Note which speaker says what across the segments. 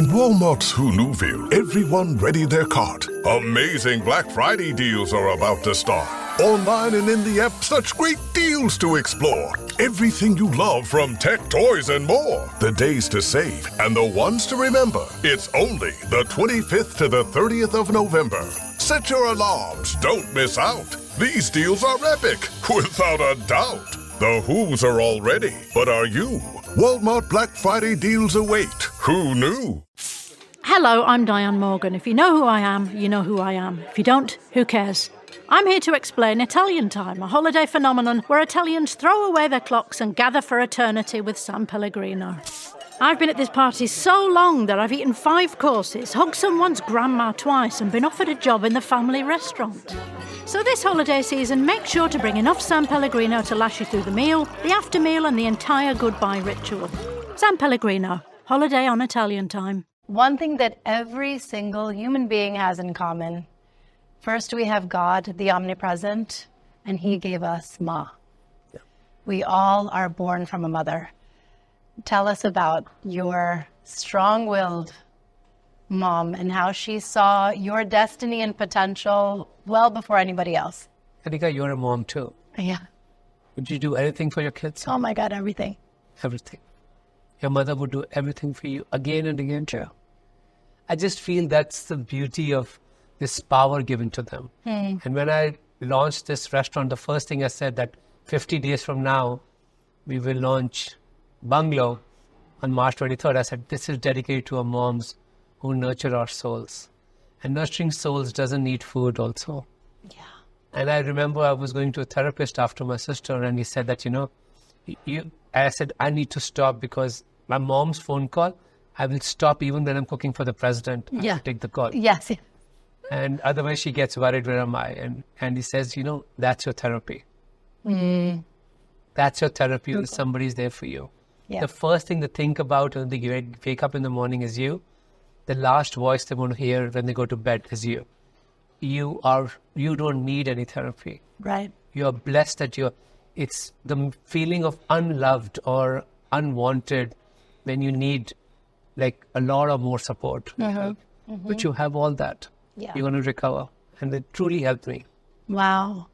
Speaker 1: In Walmart's Who'Knewville, everyone ready their cart. Amazing Black Friday deals are about to start. Online and in the app, such great deals to explore. Everything you love from tech, toys, and more. The days to save and the ones to remember. It's only the 25th to the 30th of November. Set your alarms. Don't miss out. These deals are epic, without a doubt. The Who's are all ready, but are you? Walmart Black Friday deals await. Who knew?
Speaker 2: Hello, I'm Diane Morgan. If you know who I am, you know who I am. If you don't, who cares? I'm here to explain Italian Time, a holiday phenomenon where Italians throw away their clocks and gather for eternity with San Pellegrino. I've been at this party so long that I've eaten 5 courses, hugged someone's grandma twice, and been offered a job in the family restaurant. So this holiday season, make sure to bring enough San Pellegrino to last you through the meal, the after meal, and the entire goodbye ritual. San Pellegrino, holiday on Italian Time.
Speaker 3: One thing that every single human being has in common. First, we have God, the omnipresent, and He gave us Ma. Yeah. We all are born from a mother. Tell us about your strong-willed mom and how she saw your destiny and potential well before anybody else.
Speaker 4: Kanika, you're a mom too.
Speaker 3: Yeah.
Speaker 4: Would you do anything for your kids?
Speaker 3: Oh my God, everything.
Speaker 4: Everything. Your mother would do everything for you again and again too. I just feel that's the beauty of this power given to them. And when I launched this restaurant, the first thing I said that 50 days from now, we will launch Bungalow on March 23rd. I said, this is dedicated to our moms who nurture our souls. And nurturing souls doesn't need food also.
Speaker 3: Yeah.
Speaker 4: And I remember I was going to a therapist after my sister, and he said that, I said, I need to stop because my mom's phone call, I will stop even when I'm cooking for the president. I have to take the call.
Speaker 3: Yes.
Speaker 4: And otherwise she gets worried, where am I? And he says, that's your therapy. That's your therapy when somebody's there for you. Yeah. The first thing to think about when they wake up in the morning is you. The last voice they want to hear when they go to bed is you. You don't need any therapy.
Speaker 3: Right.
Speaker 4: You're blessed that it's the feeling of unloved or unwanted when you need like a lot of more support. But you have all that.
Speaker 3: Yeah.
Speaker 4: You're going to recover. And it truly helped me.
Speaker 3: Wow.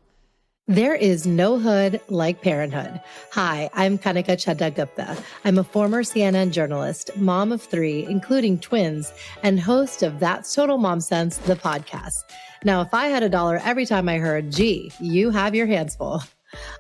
Speaker 5: There is no hood like parenthood. Hi, I'm Kanika Gupta. I'm a former CNN journalist, mom of 3, including twins, and host of That's Total Mom Sense, the podcast. Now, if I had $1 every time I heard, gee, you have your hands full.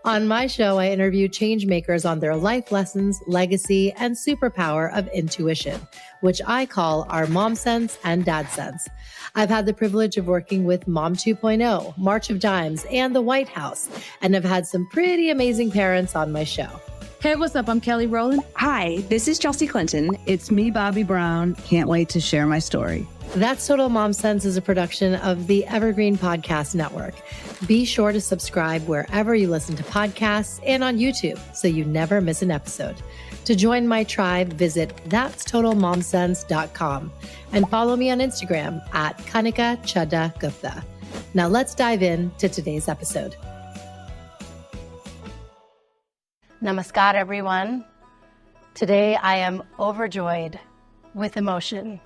Speaker 5: On my show, I interview change makers on their life lessons, legacy, and superpower of intuition, which I call our Mom Sense and Dad Sense. I've had the privilege of working with Mom 2.0, March of Dimes, and the White House, and have had some pretty amazing parents on my show.
Speaker 6: Hey, what's up? I'm Kelly Rowland.
Speaker 7: Hi, this is Chelsea Clinton. It's me, Bobby Brown. Can't wait to share my story.
Speaker 5: That's Total Mom Sense is a production of the Evergreen Podcast Network. Be sure to subscribe wherever you listen to podcasts and on YouTube so you never miss an episode. To join my tribe, visit that'stotalmomsense.com and follow me on Instagram at Kanika Chadda Gupta. Now let's dive into today's episode.
Speaker 3: Namaskar, everyone. Today I am overjoyed with emotion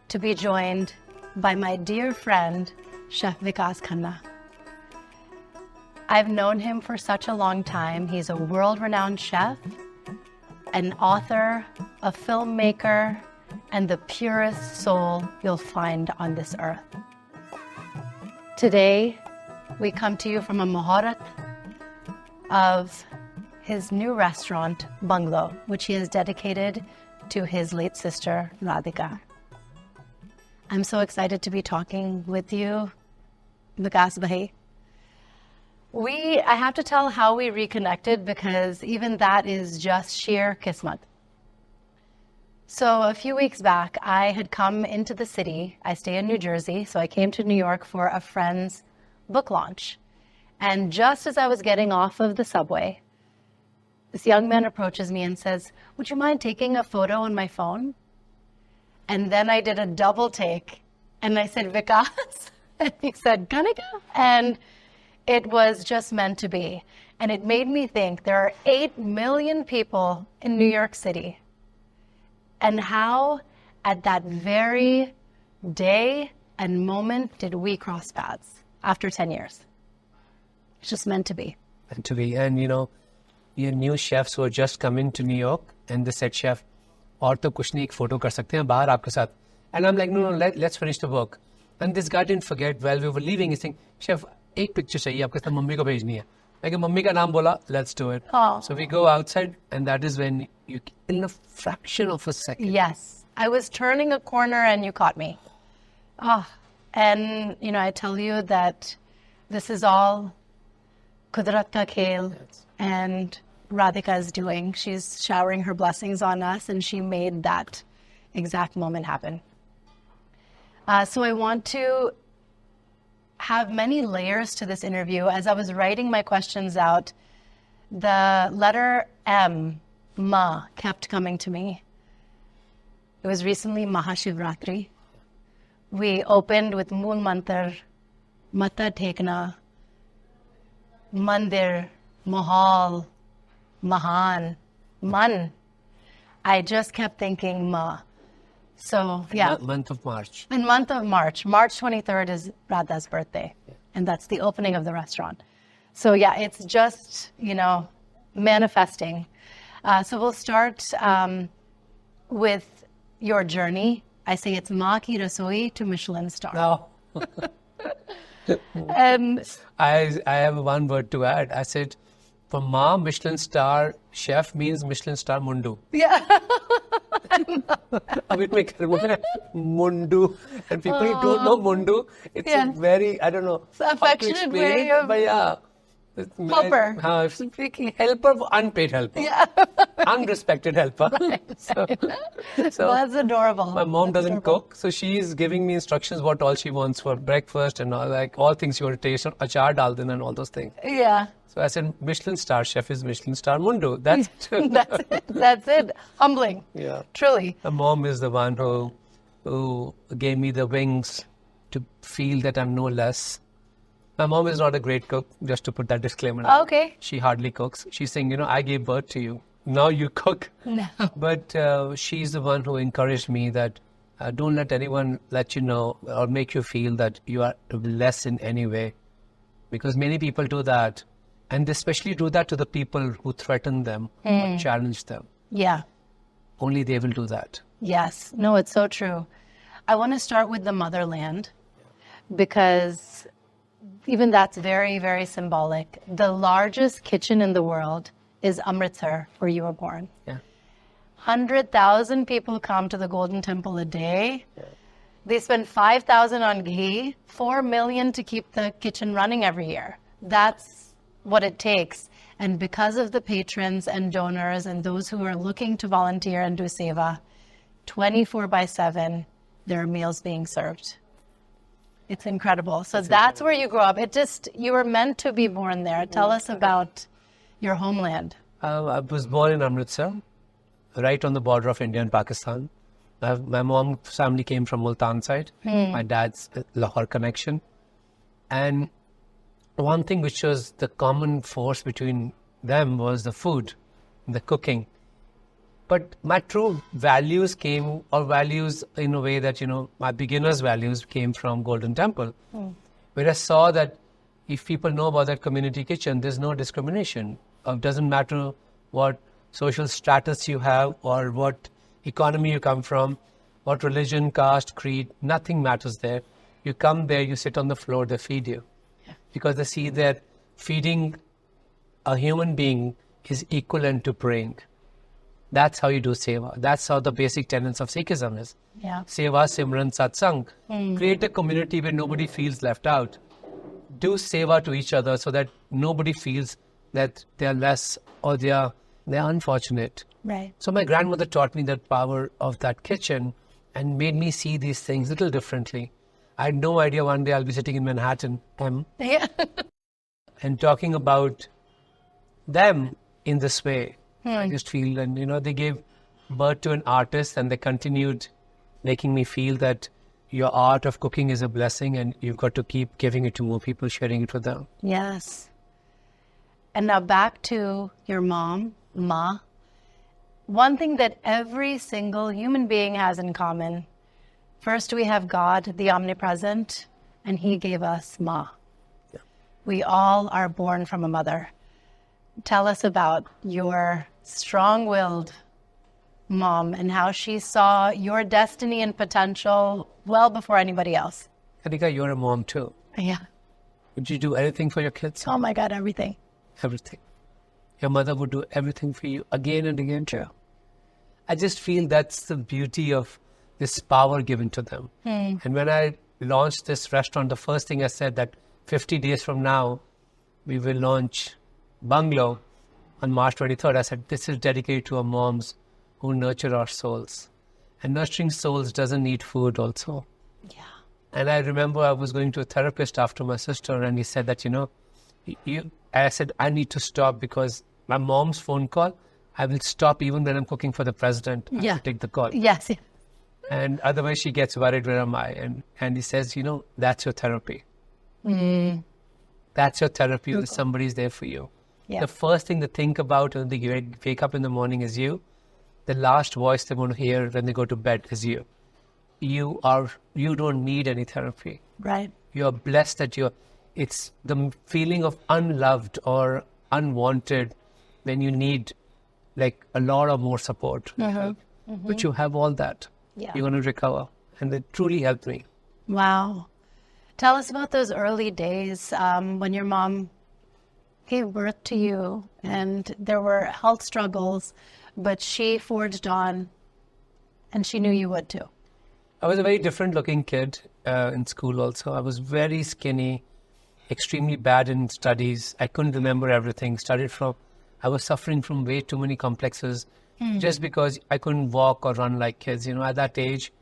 Speaker 3: to be joined by my dear friend, Chef Vikas Khanna. I've known him for such a long time. He's a world-renowned chef, an author, a filmmaker, and the purest soul you'll find on this earth. Today, we come to you from a muhurat of his new restaurant, Bungalow, which he has dedicated to his late sister, Radhika. I'm so excited to be talking with you, Vikas Bhai. I have to tell how we reconnected because even that is just sheer kismat. So a few weeks back, I had come into the city. I stay in New Jersey, so I came to New York for a friend's book launch. And just as I was getting off of the subway, this young man approaches me and says, "Would you mind taking a photo on my phone?" And then I did a double take and I said, "Vikas?" And he said, "Kanika?" And it was just meant to be. And it made me think there are 8 million people in New York City. And how at that very day and moment did we cross paths after 10 years. It's just meant to be.
Speaker 4: Meant to be. And, your new chefs who are just coming to New York and they said, Chef, और तो कुछ नहीं एक photo कर सकते हैं बाहर आपके साथ. And I'm like, no, let's finish the work. And this guy didn't forget while we were leaving. He's saying, Chef, एक picture चाहिए आपके साथ मम्मी को भेजनी है. Like मम्मी का नाम बोला, let's do it.
Speaker 3: Oh.
Speaker 4: So we go outside and that is when you, in a fraction of a second.
Speaker 3: Yes. I was turning a corner and you caught me. And, I tell you that this is all Kudrat ka khel and Radhika is doing. She's showering her blessings on us and she made that exact moment happen. So I want to have many layers to this interview. As I was writing my questions out, the letter M, Ma, kept coming to me. It was recently Mahashivratri. We opened with Mool Mantar, Mata Tekna, Mandir, Mahal, Mahan, Man. I just kept thinking Ma. So, yeah.
Speaker 4: Month of March.
Speaker 3: In month of March. March 23rd is Radha's birthday. Yeah. And that's the opening of the restaurant. So, yeah, it's just, manifesting. So we'll start with your journey. I say it's Ma Ki Rasoi to Michelin Star.
Speaker 4: No. I have one word to add. I said, for Ma, Michelin Star chef means Michelin Star Mundu.
Speaker 3: Yeah.
Speaker 4: Mundu. And people who don't know Mundu, it's a very, I don't know.
Speaker 3: It's an affectionate way of...
Speaker 4: But yeah.
Speaker 3: Helper.
Speaker 4: Speaking helper, unpaid helper.
Speaker 3: Yeah.
Speaker 4: Unrespected helper.
Speaker 3: Right.
Speaker 4: So
Speaker 3: that's adorable.
Speaker 4: My mom doesn't cook, so she's giving me instructions what all she wants for breakfast and all things you want to taste, achar dal din and all those things.
Speaker 3: Yeah.
Speaker 4: So I said, Michelin Star chef is Michelin Star Mundu. That's it.
Speaker 3: That's it. Humbling.
Speaker 4: Yeah.
Speaker 3: Truly.
Speaker 4: My mom is the one who gave me the wings to feel that I'm no less. My mom is not a great cook, just to put that disclaimer out.
Speaker 3: Okay.
Speaker 4: She hardly cooks. She's saying, I gave birth to you. Now you cook.
Speaker 3: No.
Speaker 4: But she's the one who encouraged me that don't let anyone let you know or make you feel that you are less in any way. Because many people do that. And they especially do that to the people who threaten them or challenge them.
Speaker 3: Yeah.
Speaker 4: Only they will do that.
Speaker 3: Yes. No, it's so true. I want to start with the motherland because even that's very, very symbolic. The largest kitchen in the world is Amritsar, where you were born.
Speaker 4: Yeah.
Speaker 3: 100,000 people come to the Golden Temple a day. Yeah. They spend 5,000 on ghee, 4 million to keep the kitchen running every year. That's what it takes. And because of the patrons and donors and those who are looking to volunteer and do seva, 24/7, there are meals being served. It's incredible. So that's where you grew up. You were meant to be born there. Tell us about your homeland.
Speaker 4: I was born in Amritsar, right on the border of India and Pakistan. My mom's family came from Multan side. My dad's Lahore connection. And one thing which was the common force between them was the food, the cooking. But my true values came, or values in a way that, my beginner's values came from Golden Temple, where I saw that if people know about that community kitchen, there's no discrimination. It doesn't matter what social status you have or what economy you come from, what religion, caste, creed, nothing matters there. You come there, you sit on the floor, they feed you. Yeah. Because they see that feeding a human being is equivalent to praying. That's how you do seva. That's how the basic tenets of Sikhism is.
Speaker 3: Yeah.
Speaker 4: Seva, Simran, Satsang. Create a community where nobody feels left out. Do seva to each other so that nobody feels that they are less or they are unfortunate.
Speaker 3: Right.
Speaker 4: So my grandmother taught me the power of that kitchen and made me see these things a little differently. I had no idea one day I'll be sitting in Manhattan,
Speaker 3: Yeah.
Speaker 4: and talking about them in this way. I just feel, and they gave birth to an artist and they continued making me feel that your art of cooking is a blessing and you've got to keep giving it to more people, sharing it with them.
Speaker 3: Yes. And now back to your mom, Ma. one thing that every single human being has in common. First, we have God, the omnipresent, and He gave us Ma.
Speaker 4: Yeah.
Speaker 3: We all are born from a mother. Tell us about your strong-willed mom and how she saw your destiny and potential well before anybody else.
Speaker 4: Kanika, you're a mom too.
Speaker 3: Yeah.
Speaker 4: Would you do anything for your kids?
Speaker 3: Oh my God, everything.
Speaker 4: Everything. Your mother would do everything for you again and again too. I just feel that's the beauty of this power given to them. And when I launched this restaurant, the first thing I said that 50 days from now, we will launch Bungalow on March 23rd. I said, this is dedicated to our moms who nurture our souls. And nurturing souls doesn't need food also.
Speaker 3: Yeah.
Speaker 4: And I remember I was going to a therapist after my sister, and he said that, I said, I need to stop because my mom's phone call, I will stop even when I'm cooking for the president. I have to take the call.
Speaker 3: Yes.
Speaker 4: And otherwise she gets worried, where am I? And he says, that's your therapy. That's your therapy. That somebody's there for you.
Speaker 3: Yeah.
Speaker 4: The first thing to think about when they wake up in the morning is you. The last voice they want to hear when they go to bed is you. You don't need any therapy.
Speaker 3: Right.
Speaker 4: You're blessed that it's the feeling of unloved or unwanted when you need like a lot of more support. But you have all that.
Speaker 3: Yeah.
Speaker 4: You're going to recover. And it truly helped me.
Speaker 3: Wow. Tell us about those early days when your mom gave birth to you and there were health struggles, but she forged on and she knew you would too.
Speaker 4: I was a very different looking kid in school also. I was very skinny, extremely bad in studies. I couldn't remember everything. I was suffering from way too many complexes just because I couldn't walk or run like kids. At that age,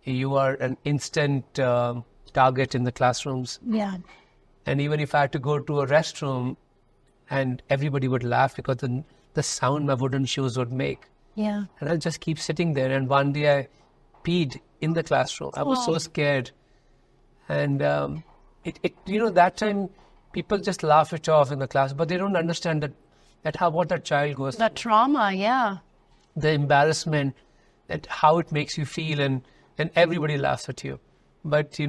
Speaker 4: you are an instant target in the classrooms.
Speaker 3: Yeah.
Speaker 4: And even if I had to go to a restroom, and everybody would laugh because the sound my wooden shoes would make.
Speaker 3: Yeah.
Speaker 4: And I'll just keep sitting there. And one day I peed in the classroom. I was so scared. And that time people just laugh it off in the class, but they don't understand what that child goes through.
Speaker 3: The trauma, yeah.
Speaker 4: The embarrassment, that how it makes you feel, and everybody laughs at you. But,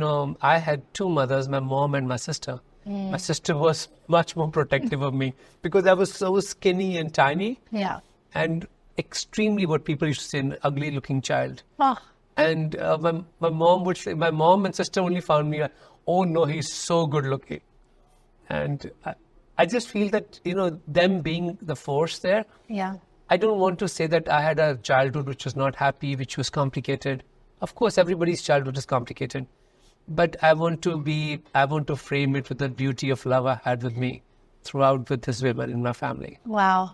Speaker 4: I had two mothers, my mom and my sister. My sister was much more protective of me because I was so skinny and tiny.
Speaker 3: Yeah.
Speaker 4: And extremely what people used to say, an ugly looking child.
Speaker 3: Oh.
Speaker 4: And my mom would say, my mom and sister only found me, oh no, he's so good looking. And I just feel that, them being the force there.
Speaker 3: Yeah.
Speaker 4: I don't want to say that I had a childhood which was not happy, which was complicated. Of course, everybody's childhood is complicated. But I want to frame it with the beauty of love I had with me throughout with this women in my family.
Speaker 3: Wow.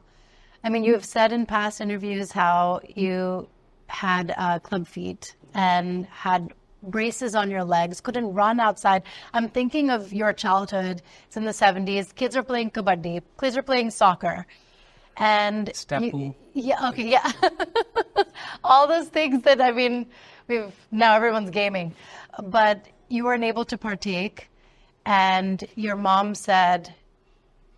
Speaker 3: I mean, you have said in past interviews how you had club feet and had braces on your legs, couldn't run outside. I'm thinking of your childhood. It's in the 70s. Kids are playing kabaddi. Kids are playing soccer. And all those things that, now everyone's gaming. But you weren't able to partake. And your mom said,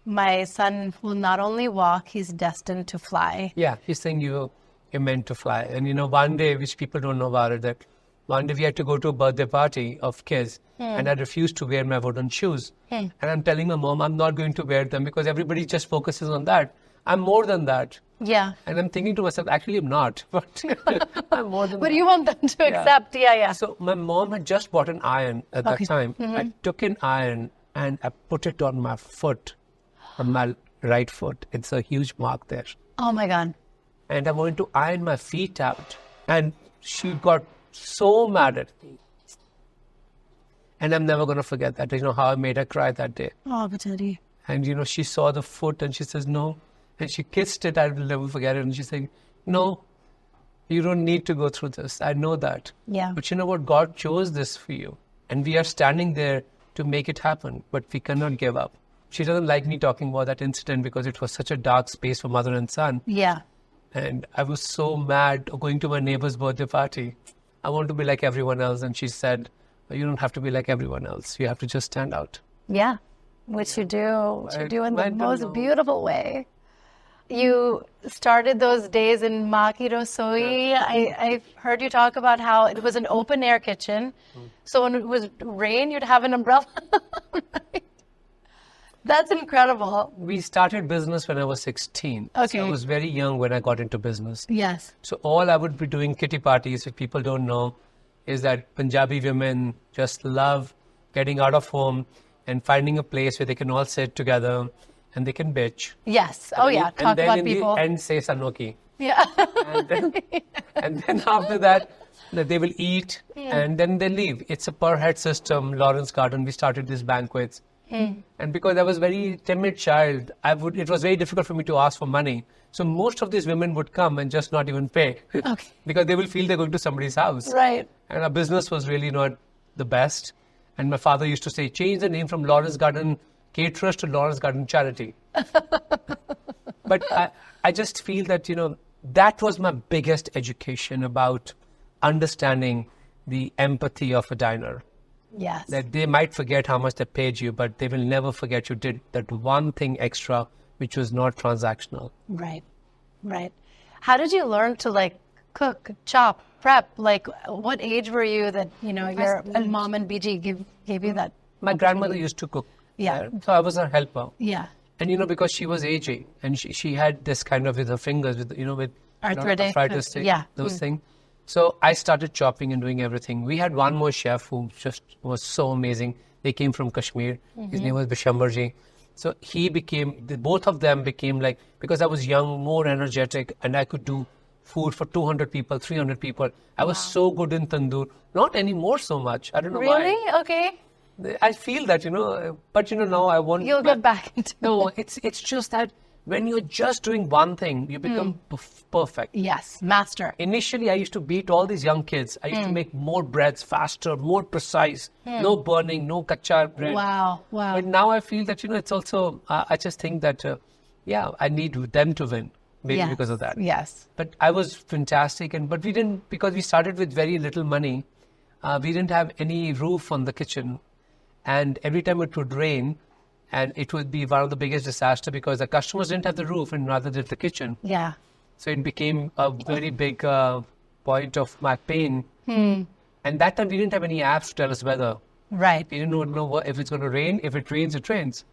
Speaker 3: my son will not only walk, he's destined to fly.
Speaker 4: Yeah, he's saying you're meant to fly. And one day, which people don't know about it, that one day we had to go to a birthday party of kids, and I refused to wear my wooden shoes. And I'm telling my mom, I'm not going to wear them because everybody just focuses on that. I'm more than that.
Speaker 3: Yeah.
Speaker 4: And I'm thinking to myself, actually, I'm not. But I'm more than that.
Speaker 3: But you want them to accept, yeah.
Speaker 4: So my mom had just bought an iron at that time. I took an iron and I put it on my foot, on my right foot. It's a huge mark there.
Speaker 3: Oh, my God.
Speaker 4: And I wanted to iron my feet out. And she got so mad at me. And I'm never going to forget that, how I made her cry that day.
Speaker 3: Oh, Patati.
Speaker 4: And, she saw the foot and she says, no. And she kissed it. I will never forget it. And she's saying, no, you don't need to go through this. I know that.
Speaker 3: Yeah.
Speaker 4: But you know what? God chose this for you. And we are standing there to make it happen. But we cannot give up. She doesn't like me talking about that incident because it was such a dark space for mother and son.
Speaker 3: Yeah.
Speaker 4: And I was so mad going to my neighbor's birthday party. I want to be like everyone else. And she said, you don't have to be like everyone else. You have to just stand out.
Speaker 3: Yeah. Which you do. Which you do in the most beautiful way. You started those days in Ma Ki Rasoi. I've heard you talk about how it was an open air kitchen. So when it was rain, you'd have an umbrella. Right? That's incredible.
Speaker 4: We started business when I was 16.
Speaker 3: Okay.
Speaker 4: So I was very young when I got into business.
Speaker 3: Yes.
Speaker 4: So all I would be doing kitty parties, if people don't know, is that Punjabi women just love getting out of home and finding a place where they can all sit together and they can bitch.
Speaker 3: Yes. Oh, yeah.
Speaker 4: And
Speaker 3: Talk
Speaker 4: then
Speaker 3: about
Speaker 4: in
Speaker 3: people.
Speaker 4: the end say Sanoki.
Speaker 3: Yeah.
Speaker 4: And then after that, they will eat and then they leave. It's a per head system. Lawrence Garden, we started these banquets. And because I was a very timid child, it was very difficult for me to ask for money. So most of these women would come and just not even pay.
Speaker 3: Okay.
Speaker 4: Because they will feel they're going to somebody's house.
Speaker 3: Right.
Speaker 4: And our business was really not the best. And my father used to say, change the name from Lawrence Garden Caterers to Lawrence Garden Charity. But I just feel that, that was my biggest education about understanding the empathy of a diner.
Speaker 3: Yes.
Speaker 4: That they might forget how much they paid you, but they will never forget you did that one thing extra, which was not transactional.
Speaker 3: Right. Right. How did you learn to cook, chop, prep? What age were you that, your mom and BG gave you that?
Speaker 4: My grandmother used to cook.
Speaker 3: Yeah.
Speaker 4: So I was her helper.
Speaker 3: Yeah.
Speaker 4: And, because she was aging and she had this kind of with her fingers, with
Speaker 3: Arthritis.
Speaker 4: Yeah. Those things. So I started chopping and doing everything. We had one more chef who just was so amazing. They came from Kashmir. His name was Bishambarji. So both of them became because I was young, more energetic, and I could do food for 200 people, 300 people. I was so good in tandoor. Not anymore so much. I don't know why.
Speaker 3: Really? Okay.
Speaker 4: I feel that, but now I want...
Speaker 3: You'll get back into
Speaker 4: No, it's just that when you're just doing one thing, you become perfect.
Speaker 3: Yes, master.
Speaker 4: Initially, I used to beat all these young kids. I used to make more breads faster, more precise, no burning, no kacha bread.
Speaker 3: Wow.
Speaker 4: But now I feel that, it's also, I just think that, I need them to win, maybe because of that.
Speaker 3: Yes.
Speaker 4: But I was fantastic, but we didn't, because we started with very little money, we didn't have any roof on the kitchen. And every time it would rain, and it would be one of the biggest disaster because the customers didn't have the roof and rather did the kitchen.
Speaker 3: Yeah.
Speaker 4: So it became a very big point of my pain. And that time we didn't have any apps to tell us weather.
Speaker 3: Right.
Speaker 4: We didn't know if it's going to rain. If it rains, it rains.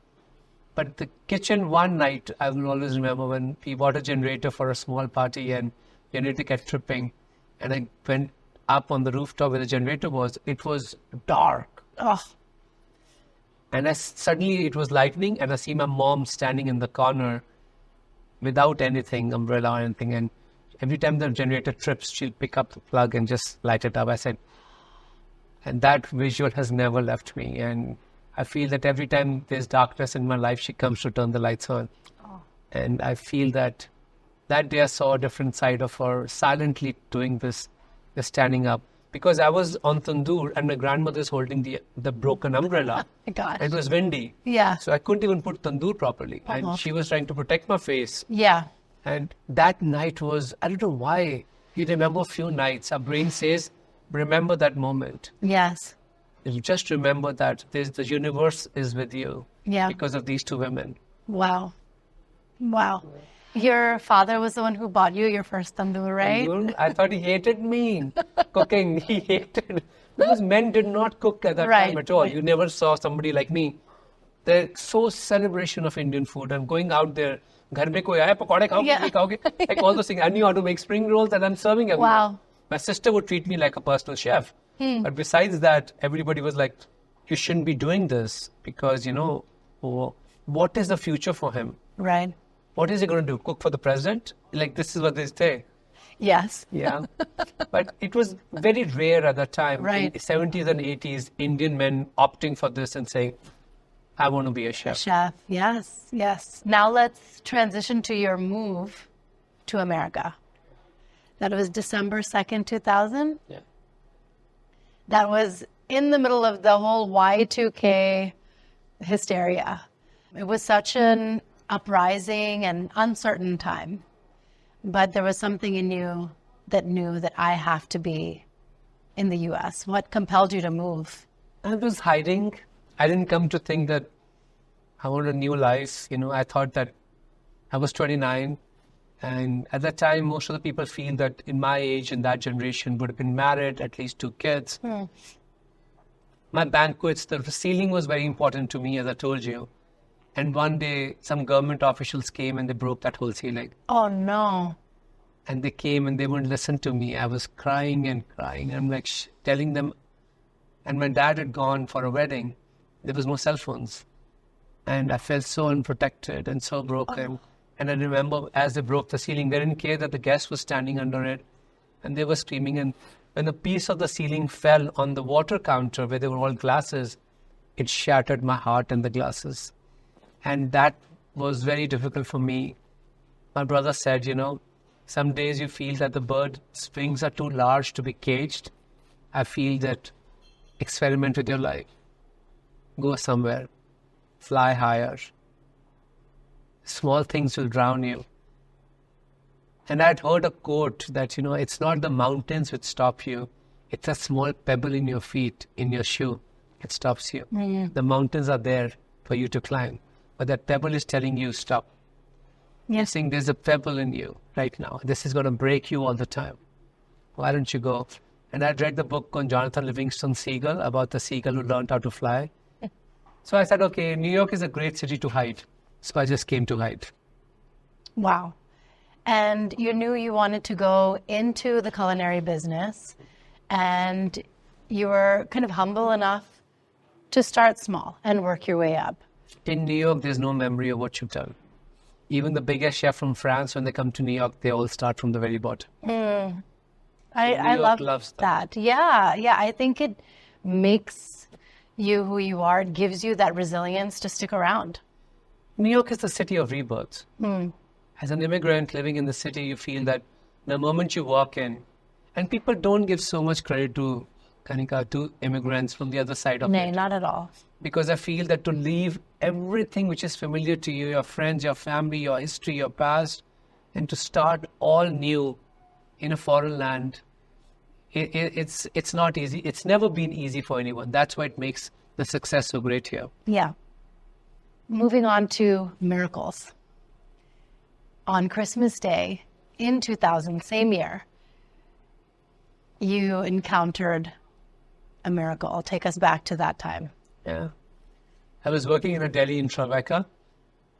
Speaker 4: But the kitchen one night, I will always remember when we bought a generator for a small party and generator kept tripping. And I went up on the rooftop where the generator was. It was dark.
Speaker 3: Oh.
Speaker 4: And suddenly it was lightning and I see my mom standing in the corner without anything, umbrella or anything. And every time the generator trips, she'll pick up the plug and just light it up. I said, and that visual has never left me. And I feel that every time there's darkness in my life, she comes to turn the lights on. Oh. And I feel that day I saw a different side of her silently doing this, just standing up. Because I was on tandoor and my grandmother's holding the broken umbrella.
Speaker 3: Oh my gosh.
Speaker 4: It was windy.
Speaker 3: Yeah.
Speaker 4: So I couldn't even put tandoor properly. And she was trying to protect my face.
Speaker 3: Yeah.
Speaker 4: And that night was, I don't know why, you remember a few nights. Our brain says, remember that moment.
Speaker 3: Yes.
Speaker 4: You just remember that the universe is with you.
Speaker 3: Yeah.
Speaker 4: Because of these two women.
Speaker 3: Wow. Wow. Your father was the one who bought you your first tandoor, right?
Speaker 4: I thought he hated me cooking. He hated, because men did not cook at that time at all. You never saw somebody like me. The celebration of Indian food. I'm going out there. Ghar mein koi aaya, pakode khaoge, like all those things. I knew how to make spring rolls and I'm serving everyone.
Speaker 3: Wow.
Speaker 4: My sister would treat me like a personal chef. But besides that, everybody was like, you shouldn't be doing this because, what is the future for him?
Speaker 3: Right.
Speaker 4: What is he going to do? Cook for the president? Like, this is what they say.
Speaker 3: Yes.
Speaker 4: Yeah. But it was very rare at that time.
Speaker 3: Right.
Speaker 4: In the 70s and 80s, Indian men opting for this and saying, I want to be a chef.
Speaker 3: Chef. Yes. Yes. Now let's transition to your move to America. That was December 2nd, 2000?
Speaker 4: Yeah.
Speaker 3: That was in the middle of the whole Y2K hysteria. It was such an uprising and uncertain time. But there was something in you that knew that I have to be in the US. What compelled you to move?
Speaker 4: I was hiding. I didn't come to think that I want a new life. I thought that I was 29. And at that time, most of the people feel that in my age, in that generation, would have been married, at least 2 kids. My banquets, the ceiling was very important to me, as I told you. And one day, some government officials came and they broke that whole ceiling.
Speaker 3: Oh, no.
Speaker 4: And they came and they wouldn't listen to me. I was crying and crying. I'm like telling them. And my dad had gone for a wedding. There was no cell phones. And I felt so unprotected and so broken. And I remember as they broke the ceiling, they didn't care that the guest was standing under it. And they were screaming. And when a piece of the ceiling fell on the water counter where there were all glasses, it shattered my heart and the glasses. And that was very difficult for me. My brother said, some days you feel that the bird's wings are too large to be caged. I feel that experiment with your life. Go somewhere. Fly higher. Small things will drown you. And I'd heard a quote that, it's not the mountains which stop you. It's a small pebble in your feet, in your shoe. It stops you. The mountains are there for you to climb. But that pebble is telling you, stop. You're saying there's a pebble in you right now. This is going to break you all the time. Why don't you go? And I'd read the book on Jonathan Livingston Seagull about the seagull who learned how to fly. So I said, okay, New York is a great city to hide. So I just came to hide.
Speaker 3: Wow. And you knew you wanted to go into the culinary business, and you were kind of humble enough to start small and work your way up.
Speaker 4: In New York, there's no memory of what you've done. Even the biggest chef from France, when they come to New York, they all start from the very bottom.
Speaker 3: I love that. Yeah. I think it makes you who you are. It gives you that resilience to stick around.
Speaker 4: New York is the city of rebirth. As an immigrant living in the city, you feel that the moment you walk in, and people don't give so much credit to Kanika, to immigrants from the other side of it.
Speaker 3: No, not at all.
Speaker 4: Because I feel that to leave everything which is familiar to you, your friends, your family, your history, your past, and to start all new in a foreign land, it's not easy. It's never been easy for anyone. That's why it makes the success so great here.
Speaker 3: Yeah. Moving on to miracles. On Christmas Day in 2000, same year, you encountered a miracle. Take us back to that time.
Speaker 4: Yeah. I was working in a deli in Tribeca,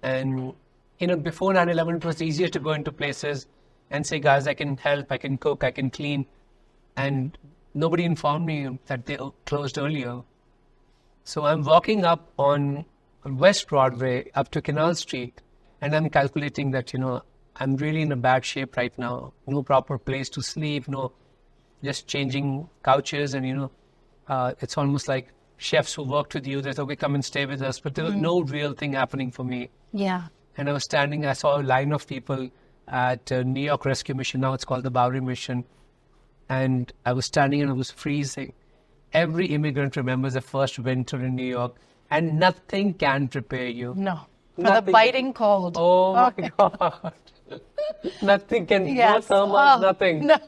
Speaker 4: and before 9/11, it was easier to go into places and say, guys, I can help, I can cook, I can clean. And nobody informed me that they closed earlier. So I'm walking up on West Broadway up to Canal Street, and I'm calculating that, I'm really in a bad shape right now. No proper place to sleep, no, just changing couches. And, it's almost like chefs who worked with you, they said, okay, come and stay with us. But there was no real thing happening for me.
Speaker 3: Yeah.
Speaker 4: And I was standing, I saw a line of people at New York Rescue Mission. Now it's called the Bowery Mission. And I was standing and I was freezing. Every immigrant remembers the first winter in New York, and nothing can prepare you.
Speaker 3: No. For the biting cold.
Speaker 4: Oh my God. Nothing can, no thermos, nothing.
Speaker 3: No.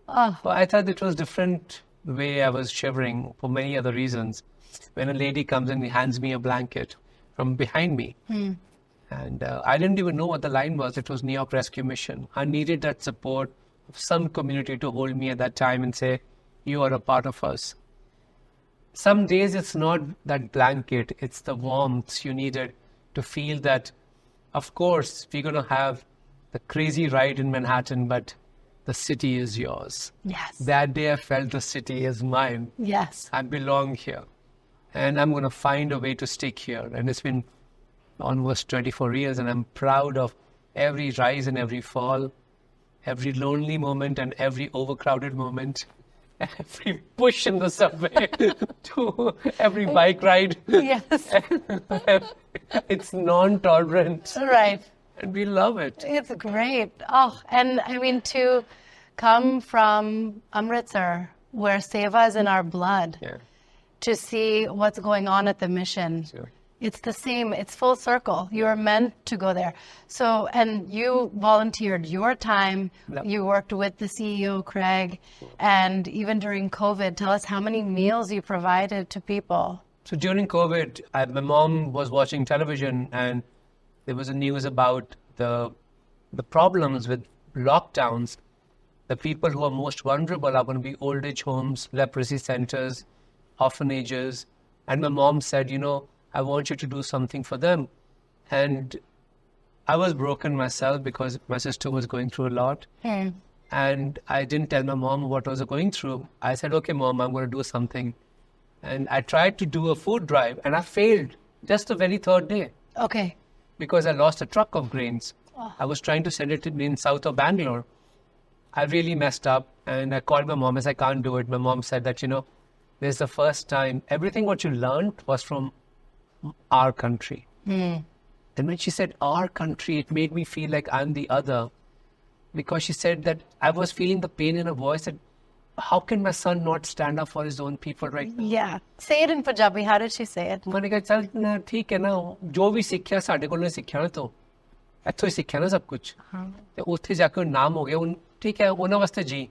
Speaker 4: So I thought it was different the way I was shivering for many other reasons. When a lady comes and hands me a blanket from behind me. And I didn't even know what the line was. It was New York Rescue Mission. I needed that support of some community to hold me at that time and say, you are a part of us. Some days it's not that blanket, it's the warmth you needed to feel that, of course, we're going to have the crazy ride in Manhattan, but the city is yours.
Speaker 3: Yes.
Speaker 4: That day I felt the city is mine.
Speaker 3: Yes.
Speaker 4: I belong here. And I'm going to find a way to stick here. And it's been almost 24 years, and I'm proud of every rise and every fall, every lonely moment and every overcrowded moment, every push in the subway, to every bike ride.
Speaker 3: Yes.
Speaker 4: It's non-tolerant.
Speaker 3: Right.
Speaker 4: And we love it.
Speaker 3: It's great. Oh, and I mean, to come from Amritsar, where seva is in our blood, to see what's going on at the mission.
Speaker 4: Sure.
Speaker 3: It's the same. It's full circle. You are meant to go there. So, and you volunteered your time.
Speaker 4: Yep.
Speaker 3: You worked with the CEO, Craig, and even during COVID, tell us how many meals you provided to people.
Speaker 4: So during COVID, my mom was watching television, and there was a news about the problems with lockdowns. The people who are most vulnerable are going to be old age homes, leprosy centers, orphanages. And my mom said, I want you to do something for them. And I was broken myself because my sister was going through a lot. And I didn't tell my mom what I was going through. I said, okay, Mom, I'm going to do something. And I tried to do a food drive and I failed just the very third day.
Speaker 3: Okay.
Speaker 4: Because I lost a truck of grains. I was trying to send it in south of Bangalore. I really messed up and I called my mom and said, I can't do it. My mom said that, this is the first time, everything what you learned was from our country. And when she said our country, it made me feel like I'm the other. Because she said that I was feeling the pain in her voice that how can my son not stand up for his own people right now?
Speaker 3: Yeah. Say it in Punjabi. How did she say it?
Speaker 4: मैंने कहा चल ना ठीक है ना जो भी सीखा साढ़े को नहीं सीखा ना तो ਇੱਥੋਂ ਹੀ ਸਿੱਖਿਆ ਨਾ ਸਭ ਕੁਝ ਤੇ ਉੱਥੇ ਜਾ ਕੇ ਨਾਮ ਹੋ ਗਿਆ ਠੀਕ ਹੈ ਉਹਨਾਂ ਵਾਸਤੇ ਜੀ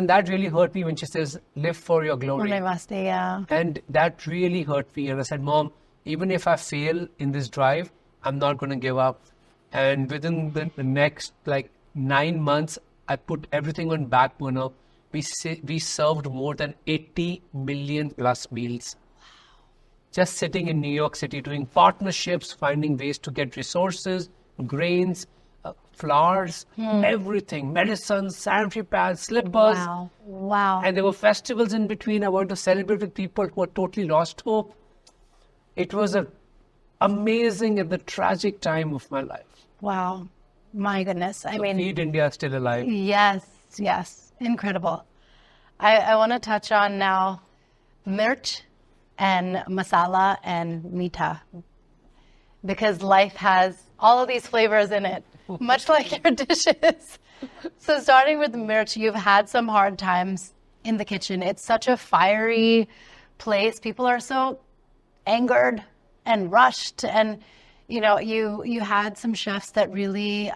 Speaker 4: and that really hurt me when she says live for your glory and that really hurt me and I said Mom even if I fail in this drive I'm not going to give up and within the next 9 months I put everything on back burner. We served more than 80 million plus meals. Just sitting in New York City, doing partnerships, finding ways to get resources, grains, flowers, everything, medicines, sanitary pads, slippers.
Speaker 3: Wow.
Speaker 4: And there were festivals in between. I wanted to celebrate with people who had totally lost hope. It was an amazing and the tragic time of my life.
Speaker 3: Wow. My goodness. I mean,
Speaker 4: Feed India is still alive.
Speaker 3: Yes. Incredible. I want to touch on now mirch and masala and meetha because life has all of these flavors in it, much like your dishes. So starting with mirch, you've had some hard times in the kitchen. It's such a fiery place. People are so angered and rushed and you had some chefs that really,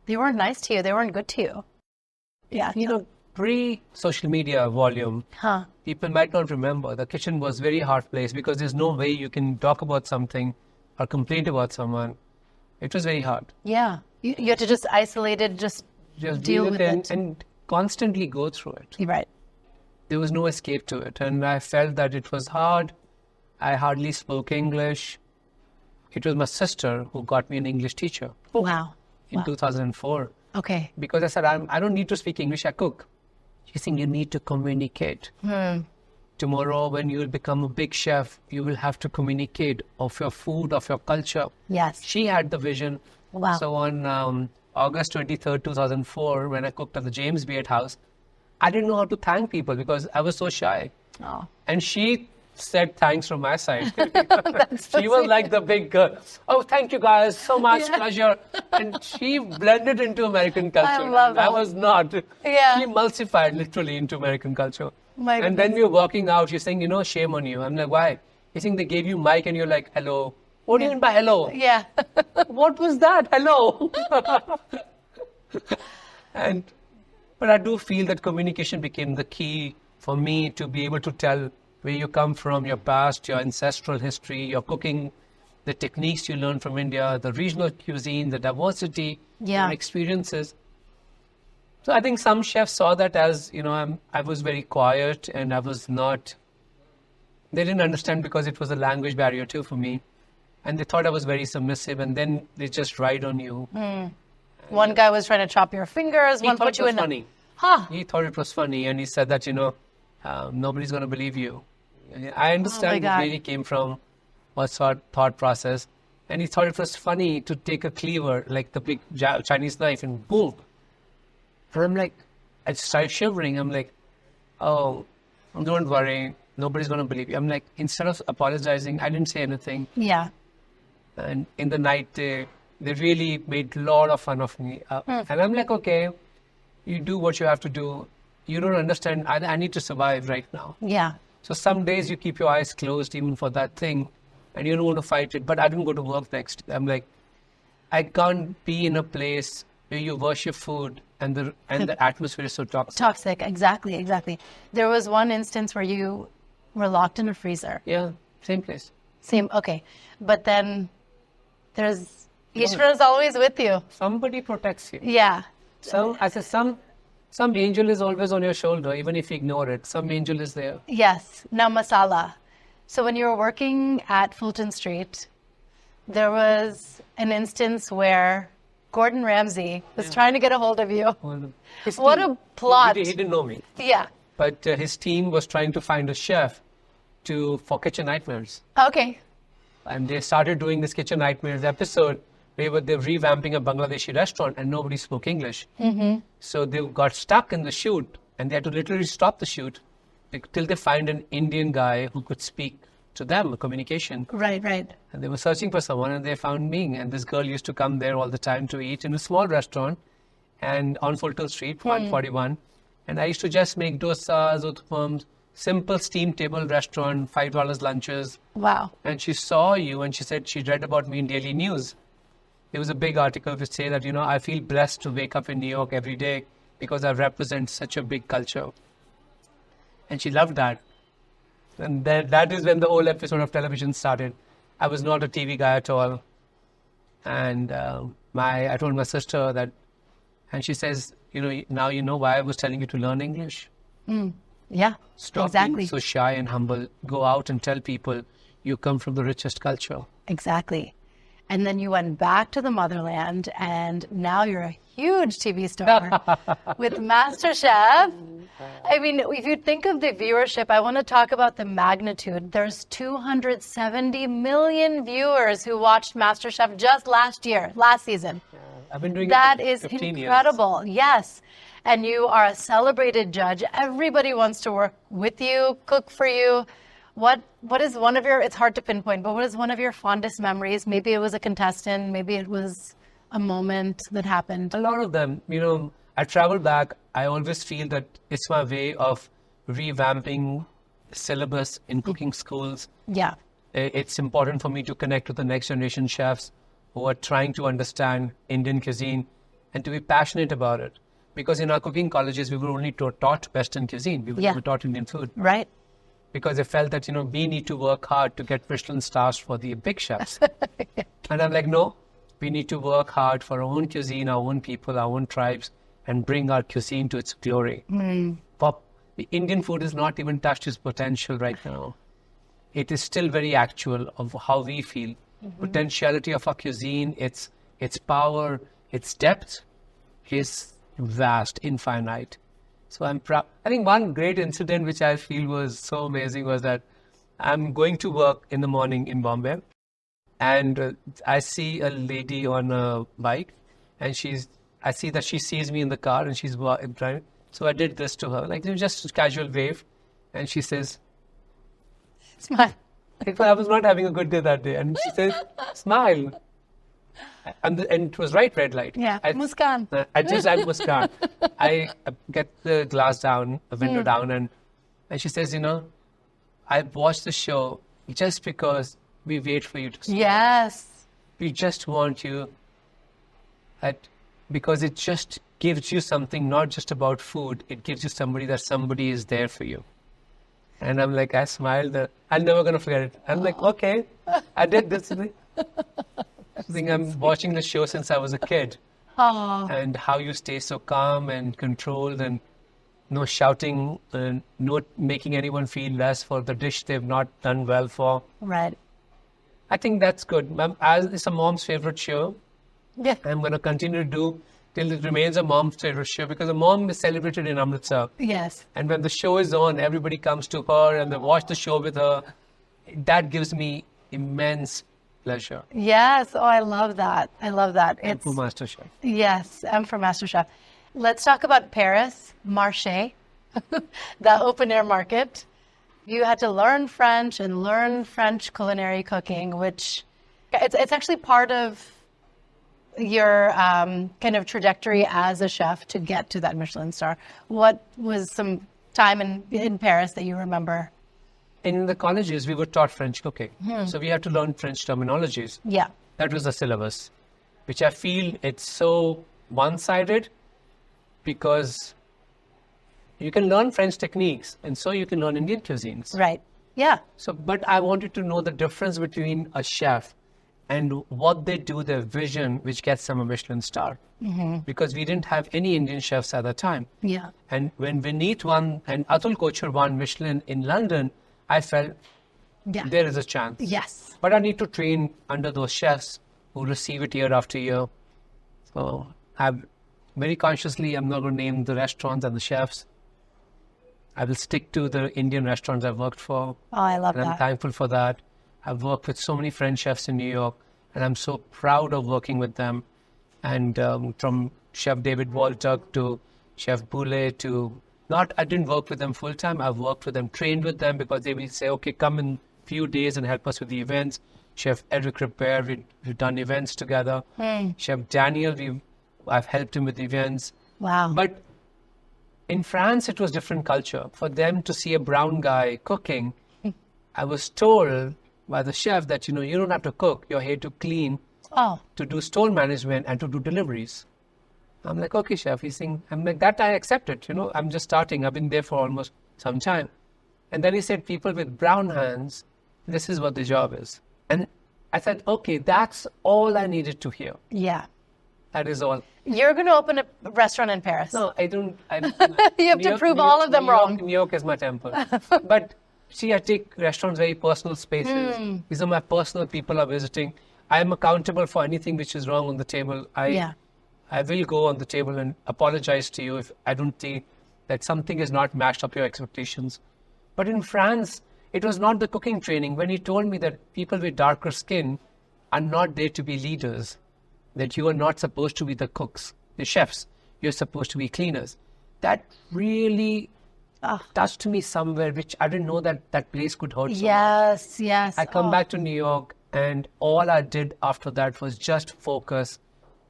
Speaker 3: they weren't nice to you. They weren't good to you. Yeah.
Speaker 4: Pre-social media volume, people might not remember. The kitchen was a very hard place because there's no way you can talk about something or complain about someone. It was very hard.
Speaker 3: Yeah. You had to just isolate it, just deal with it.
Speaker 4: And constantly go through it.
Speaker 3: Right.
Speaker 4: There was no escape to it. And I felt that it was hard. I hardly spoke English. It was my sister who got me an English teacher.
Speaker 3: Wow.
Speaker 4: In 2004.
Speaker 3: Okay.
Speaker 4: Because I said, I don't need to speak English, I cook. She said, you need to communicate. Tomorrow, when you become a big chef, you will have to communicate of your food, of your culture.
Speaker 3: Yes.
Speaker 4: She had the vision.
Speaker 3: Wow.
Speaker 4: So on August 23rd, 2004, when I cooked at the James Beard House, I didn't know how to thank people because I was so shy.
Speaker 3: Oh.
Speaker 4: And she said thanks from my side. She was like the big girl. Oh, thank you guys, so much pleasure. And she blended into American culture.
Speaker 3: I love that.
Speaker 4: I was not.
Speaker 3: Yeah.
Speaker 4: She emulsified literally into American culture.
Speaker 3: My
Speaker 4: and then we were walking out, she's saying, shame on you. I'm like, why? You think they gave you mic and you're like, hello. What do you mean by hello?
Speaker 3: Yeah.
Speaker 4: What was that? Hello. But I do feel that communication became the key for me to be able to tell where you come from, your past, your ancestral history, your cooking, the techniques you learn from India, the regional cuisine, the diversity, your experiences. So I think some chefs saw that as, I was very quiet and I was not, they didn't understand because it was a language barrier too for me. And they thought I was very submissive and then they just ride on you.
Speaker 3: One guy was trying to chop your fingers. One put you in
Speaker 4: funny. He thought it was funny and he said that, nobody's going to believe you. I understand where he came from, what sort thought process. And he thought it was funny to take a cleaver, like the big Chinese knife, and boom. And I'm like, I started shivering. I'm like, oh, don't worry. Nobody's going to believe you. I'm like, instead of apologizing, I didn't say anything.
Speaker 3: Yeah.
Speaker 4: And in the night, they really made a lot of fun of me. And I'm like, okay, you do what you have to do. You don't understand. I need to survive right now.
Speaker 3: Yeah.
Speaker 4: So some days you keep your eyes closed even for that thing and you don't want to fight it. But I didn't go to work next. I'm like, I can't be in a place where you worship food and the atmosphere is so toxic.
Speaker 3: Toxic, exactly. There was one instance where you were locked in a freezer.
Speaker 4: Yeah, same place.
Speaker 3: Okay. But then there's Ishvara is always with you.
Speaker 4: Somebody protects you.
Speaker 3: Yeah.
Speaker 4: Some angel is always on your shoulder, even if you ignore it. Some angel is there.
Speaker 3: Yes. Now, masala. So when you were working at Fulton Street, there was an instance where Gordon Ramsay was trying to get a hold of you. What a plot.
Speaker 4: He didn't know me.
Speaker 3: Yeah.
Speaker 4: But his team was trying to find a chef for Kitchen Nightmares.
Speaker 3: Okay.
Speaker 4: And they started doing this Kitchen Nightmares episode where they were revamping a Bangladeshi restaurant and nobody spoke English.
Speaker 3: Mm-hmm.
Speaker 4: So they got stuck in the shoot and they had to literally stop the shoot till they find an Indian guy who could speak to them, communication.
Speaker 3: Right, right.
Speaker 4: And they were searching for someone and they found me. And this girl used to come there all the time to eat in a small restaurant and on Fulton Street, 141. And I used to just make dosas, uttapams, simple steam table restaurant, $5 lunches.
Speaker 3: Wow.
Speaker 4: And she saw you and she said she read about me in Daily News. There was a big article which said that, I feel blessed to wake up in New York every day because I represent such a big culture. And she loved that. And that is when the whole episode of television started. I was not a TV guy at all. And I told my sister that, and she says, now you know why I was telling you to learn English.
Speaker 3: Yeah,
Speaker 4: Stop
Speaker 3: exactly.
Speaker 4: being so shy and humble. Go out and tell people you come from the richest culture.
Speaker 3: Exactly. And then you went back to the motherland, and now you're a huge TV star with MasterChef. I mean, if you think of the viewership, I want to talk about the magnitude. There's 270 million viewers who watched MasterChef just last season.
Speaker 4: I've been doing
Speaker 3: That
Speaker 4: it for
Speaker 3: is
Speaker 4: 15
Speaker 3: incredible.
Speaker 4: years.
Speaker 3: Yes. And you are a celebrated judge. Everybody wants to work with you, cook for you. What is one of your, it's hard to pinpoint, but what is one of your fondest memories? Maybe it was a contestant, maybe it was a moment that happened.
Speaker 4: A lot of them. I travel back. I always feel that it's my way of revamping syllabus in cooking schools.
Speaker 3: Yeah.
Speaker 4: It's important for me to connect with the next generation chefs who are trying to understand Indian cuisine and to be passionate about it. Because in our cooking colleges, we were only taught Western cuisine. We were never taught Indian food.
Speaker 3: Right.
Speaker 4: Because they felt that, we need to work hard to get Michelin stars for the big chefs. And I'm like, no, we need to work hard for our own cuisine, our own people, our own tribes, and bring our cuisine to its glory. The Indian food has not even touched its potential right now. It is still very actual of how we feel. Potentiality of our cuisine, its power, its depth is vast, infinite. So I'm proud. I think one great incident which I feel was so amazing was that I'm going to work in the morning in Bombay, and I see a lady on a bike, and I see that she sees me in the car and she's driving. So I did this to her, like just a casual wave, and she says,
Speaker 3: Smile.
Speaker 4: I was not having a good day that day, and she says, smile. And it was red light.
Speaker 3: Yeah, Muskan.
Speaker 4: I just had Muskan. I get the glass down, the window down, and she says, I watched the show just because we wait for you to speak.
Speaker 3: Yes.
Speaker 4: We just want you, because it just gives you something, not just about food. It gives you somebody is there for you. And I'm like, I smiled. I'm never going to forget it. I'm like, okay, I did this. I think I'm watching the show since I was a kid. And how you stay so calm and controlled and no shouting and no making anyone feel less for the dish they've not done well for.
Speaker 3: Right.
Speaker 4: I think that's good. As it's a mom's favorite show, I'm going to continue to do till it remains a mom's favorite show because a mom is celebrated in Amritsar.
Speaker 3: Yes.
Speaker 4: And when the show is on, everybody comes to her and they watch the show with her. That gives me immense pleasure.
Speaker 3: Yes. Oh, I love that.
Speaker 4: And for Masterchef.
Speaker 3: Yes, I'm for Masterchef. Let's talk about Paris, Marché, the open air market. You had to learn French and learn French culinary cooking, which it's actually part of your kind of trajectory as a chef to get to that Michelin star. What was some time in Paris that you remember?
Speaker 4: In the colleges, we were taught French cooking. So we had to learn French terminologies.
Speaker 3: Yeah.
Speaker 4: That was the syllabus, which I feel it's so one-sided because you can learn French techniques and so you can learn Indian cuisines.
Speaker 3: Right. Yeah.
Speaker 4: So, but I wanted to know the difference between a chef and what they do, their vision, which gets them a Michelin star. Because we didn't have any Indian chefs at the time.
Speaker 3: Yeah.
Speaker 4: And when Vineet won and Atul Kochhar won Michelin in London, I felt there is a chance.
Speaker 3: Yes.
Speaker 4: But I need to train under those chefs who receive it year after year. So I'm very consciously, I'm not going to name the restaurants and the chefs. I will stick to the Indian restaurants I've worked for.
Speaker 3: Oh, I love
Speaker 4: and
Speaker 3: that.
Speaker 4: I'm thankful for that. I've worked with so many French chefs in New York, and I'm so proud of working with them. And from Chef David Waltuck to Chef Boulay to, I didn't work with them full time. I've worked with them, trained with them, because they will say, okay, come in a few days and help us with the events. Chef Eric Ripert, we've done events together. Chef Daniel, I've helped him with events.
Speaker 3: Wow.
Speaker 4: But in France, it was different culture. For them to see a brown guy cooking, I was told by the chef that, you don't have to cook. You're here to clean, to do store management, and to do deliveries. I'm like, okay, chef. He's saying, I'm like, that I accept it. I'm just starting. I've been there for almost some time. And then he said, people with brown hands, this is what the job is. And I said, okay, that's all I needed to hear.
Speaker 3: Yeah.
Speaker 4: That is all.
Speaker 3: You're going to open a restaurant in Paris.
Speaker 4: No, I don't.
Speaker 3: You have to prove all of them wrong.
Speaker 4: New York is my temple. But see, I take restaurants very personal spaces. These are my personal people are visiting. I am accountable for anything which is wrong on the table. I will go on the table and apologize to you if I don't think that something has not matched up your expectations. But in France, it was not the cooking training. When he told me that people with darker skin are not there to be leaders, that you are not supposed to be the cooks, the chefs, you're supposed to be cleaners. That really touched me somewhere, which I didn't know that place could hurt so much.
Speaker 3: Yes.
Speaker 4: I come back to New York, and all I did after that was just focus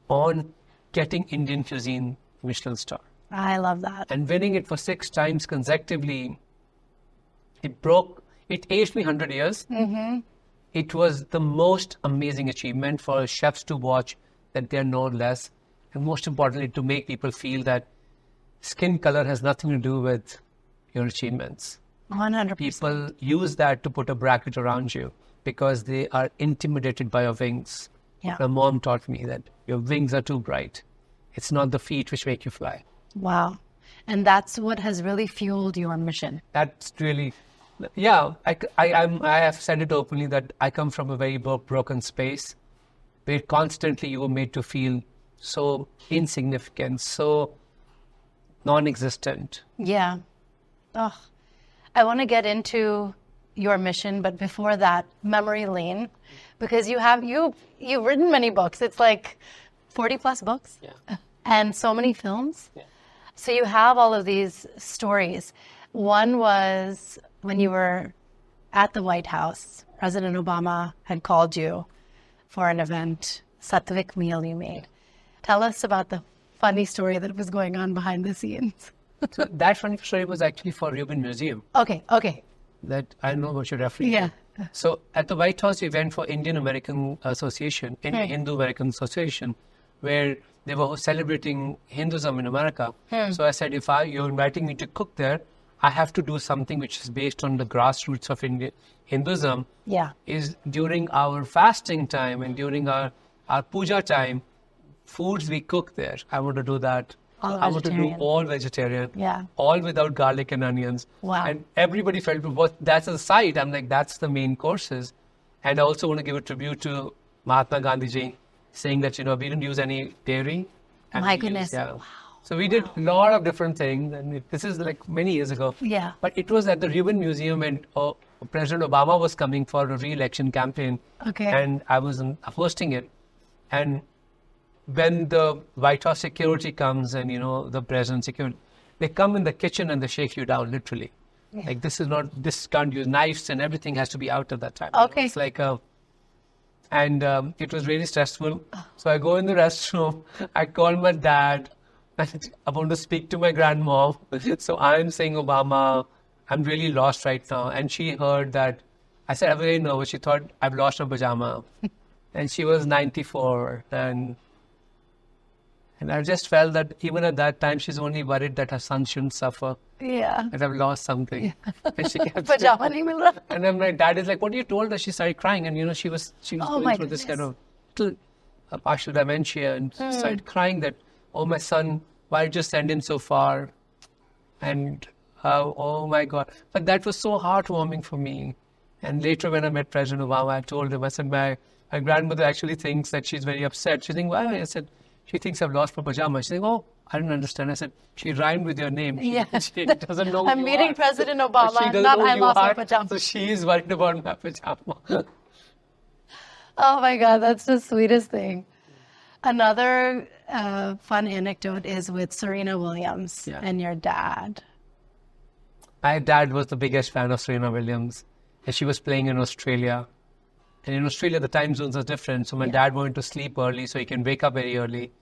Speaker 4: on getting Indian cuisine Michelin star.
Speaker 3: I love that.
Speaker 4: And winning it for 6 times consecutively, it aged me 100 years. It was the most amazing achievement for chefs to watch, that they're no less, and most importantly, to make people feel that skin color has nothing to do with your achievements.
Speaker 3: 100%.
Speaker 4: People use that to put a bracket around you because they are intimidated by your wings.
Speaker 3: Yeah.
Speaker 4: My mom taught me that your wings are too bright. It's not the feet which make you fly.
Speaker 3: Wow. And that's what has really fueled your mission.
Speaker 4: That's really, I have said it openly that I come from a very broken space where constantly you were made to feel so insignificant, so non-existent.
Speaker 3: Yeah. Oh, I want to get into your mission, but before that, memory lane, because you've written many books. It's like 40 plus books, and so many films. Yeah. So you have all of these stories. One was when you were at the White House, President Obama had called you for an event, Satvik meal you made. Tell us about the funny story that was going on behind the scenes.
Speaker 4: So that funny story was actually for Reuben Museum.
Speaker 3: Okay.
Speaker 4: That I don't know what you're referring
Speaker 3: Yeah.
Speaker 4: to. So at the White House, we went for Indian American Association, Hindu American Association, where they were celebrating Hinduism in America. So I said, if you're inviting me to cook there, I have to do something which is based on the grassroots of Hinduism.
Speaker 3: Yeah.
Speaker 4: Is during our fasting time and during our puja time, foods we cook there. I want to do that. I want to do all vegetarian.
Speaker 3: Yeah.
Speaker 4: All without garlic and onions.
Speaker 3: Wow.
Speaker 4: And everybody felt, that's a side. I'm like, that's the main courses. And I also want to give a tribute to Mahatma Gandhi ji, saying that, we didn't use any dairy.
Speaker 3: My goodness.
Speaker 4: Wow. So we did a lot of different things. And this is like many years ago.
Speaker 3: Yeah.
Speaker 4: But it was at the Reuben Museum, and President Obama was coming for a re-election campaign.
Speaker 3: Okay.
Speaker 4: And I was hosting it. And when the White House security comes and, the president security, they come in the kitchen and they shake you down, literally. Yeah. Like, this can't use knives, and everything has to be out at that time.
Speaker 3: Okay.
Speaker 4: It's like and it was really stressful. So I go in the restroom, I call my dad, and I want to speak to my grandmom. So I'm saying, Obama, I'm really lost right now. And she heard that. I said, I'm very nervous. She thought I've lost my pajama. And she was 94. And And I just felt that even at that time, she's only worried that her son shouldn't suffer.
Speaker 3: Yeah.
Speaker 4: That I've lost something. And she kept
Speaker 3: Pajama nahi mil raha.
Speaker 4: and then my dad is like, what you told her? She started crying. And, she was
Speaker 3: Oh,
Speaker 4: going
Speaker 3: my
Speaker 4: through this kind
Speaker 3: goodness.
Speaker 4: of partial dementia and started crying that, oh, my son, why did you send him so far? And, oh, my God. But that was so heartwarming for me. And later when I met President Obama, I told him, I said, my grandmother actually thinks that she's very upset. She thinks, why? I said, she thinks I've lost my pajama. She's like, oh, I don't understand. I said, she rhymed with your name. She doesn't know
Speaker 3: I'm
Speaker 4: who you
Speaker 3: meeting
Speaker 4: are.
Speaker 3: President
Speaker 4: But
Speaker 3: Obama,
Speaker 4: she doesn't
Speaker 3: not
Speaker 4: know
Speaker 3: I
Speaker 4: you
Speaker 3: lost my
Speaker 4: are,
Speaker 3: pajama.
Speaker 4: So she is worried about my pajama.
Speaker 3: Oh my God, that's the sweetest thing. Another fun anecdote is with Serena Williams and your dad.
Speaker 4: My dad was the biggest fan of Serena Williams. And she was playing in Australia. And in Australia, the time zones are different. So my dad wanted to sleep early so he can wake up very early.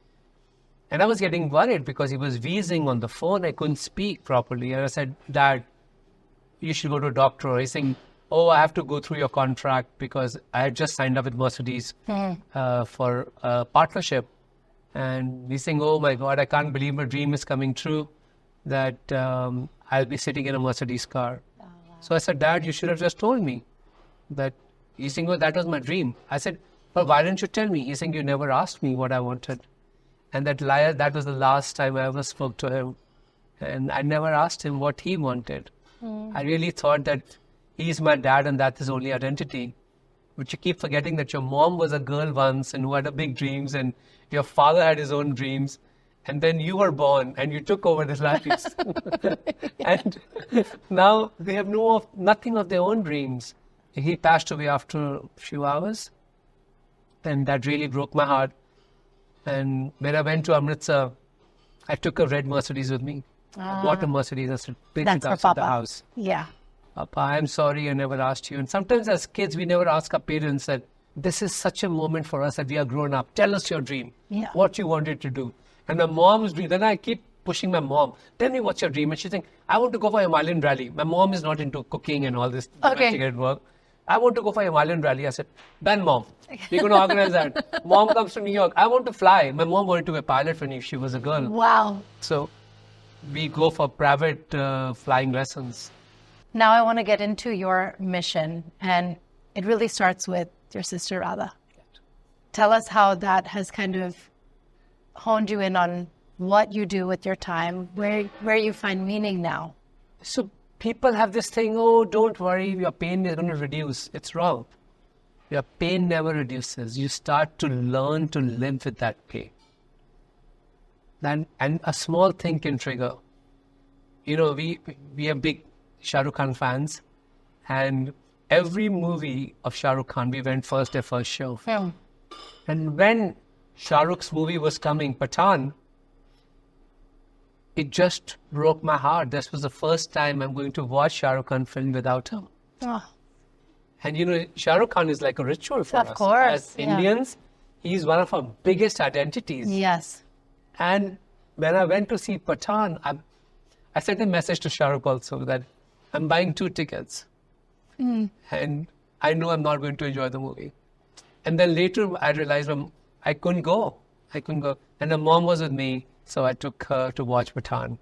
Speaker 4: And I was getting worried because he was wheezing on the phone. I couldn't speak properly. And I said, Dad, you should go to a doctor. He's saying, oh, I have to go through your contract because I had just signed up with Mercedes for a partnership. And he's saying, oh my God, I can't believe my dream is coming true, that I'll be sitting in a Mercedes car. Oh, wow. So I said, Dad, you should have just told me that. He's saying, oh, that was my dream. I said, but why didn't you tell me? He's saying, you never asked me what I wanted. And that was the last time I ever spoke to him. And I never asked him what he wanted. I really thought that he's my dad and that's his only identity. But you keep forgetting that your mom was a girl once and who had a big dreams, and your father had his own dreams. And then you were born and you took over their lives. And now they have nothing of their own dreams. He passed away after a few hours. And that really broke my heart. And when I went to Amritsar, I took a red Mercedes with me. I bought a Mercedes. I said, bring it
Speaker 3: That's for
Speaker 4: outside the
Speaker 3: Papa.
Speaker 4: house.
Speaker 3: Yeah.
Speaker 4: Papa, I'm sorry I never asked you. And sometimes as kids, we never ask our parents that this is such a moment for us that we are grown up. Tell us your dream.
Speaker 3: Yeah.
Speaker 4: What you wanted to do. And my mom's dream, then I keep pushing my mom. Tell me what's your dream. And she's saying, I want to go for a Himalayan rally. My mom is not into cooking and all this domesticated work. I want to go for a Himalayan rally. I said, done, Mom. We're going to organize that. Mom comes to New York. I want to fly. My mom wanted to be a pilot when she was a girl.
Speaker 3: Wow.
Speaker 4: So we go for private flying lessons.
Speaker 3: Now I want to get into your mission, and it really starts with your sister Radha. Tell us how that has kind of honed you in on what you do with your time, where you find meaning now.
Speaker 4: So people have this thing, oh, don't worry, your pain is going to reduce. It's wrong. Your pain never reduces. You start to learn to live with that pain. And a small thing can trigger. We are big Shah Rukh Khan fans. And every movie of Shah Rukh Khan, we went first day, first show.
Speaker 3: Yeah.
Speaker 4: And when Shah Rukh's movie was coming, Pathaan, it just broke my heart. This was the first time I'm going to watch Shah Rukh Khan film without him.
Speaker 3: Oh.
Speaker 4: And Shah Rukh Khan is like a ritual for us.
Speaker 3: Of course.
Speaker 4: As Indians, he's one of our biggest identities.
Speaker 3: Yes.
Speaker 4: And when I went to see Pathaan, I sent a message to Shah Rukh also that I'm buying 2 tickets. And I know I'm not going to enjoy the movie. And then later I realized I couldn't go. And my mom was with me, so I took her to watch Pathaan.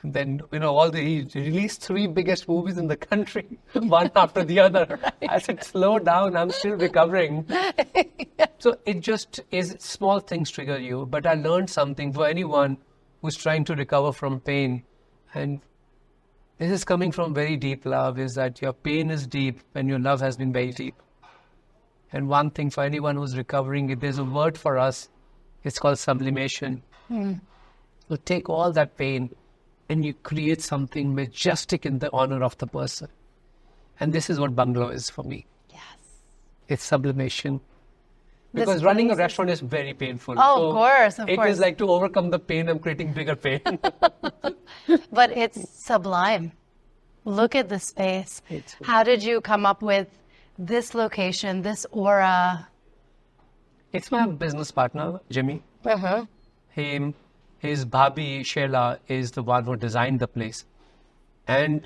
Speaker 4: And then, he released 3 biggest movies in the country, one after the other. Right. I said, slow down, I'm still recovering. So it just is, small things trigger you. But I learned something for anyone who's trying to recover from pain. And this is coming from very deep love, is that your pain is deep and your love has been very deep. And one thing for anyone who's recovering, there's a word for us, it's called sublimation. So take all that pain and you create something majestic in the honor of the person. And this is what Bungalow is for me.
Speaker 3: Yes.
Speaker 4: It's sublimation. Because running a restaurant is very painful.
Speaker 3: Oh,
Speaker 4: so
Speaker 3: of course.
Speaker 4: It is like to overcome the pain, I'm creating bigger pain.
Speaker 3: But it's sublime. Look at the space. How did you come up with this location, this aura?
Speaker 4: It's my business partner, Jimmy. His Bhabhi, Sheila, is the one who designed the place. And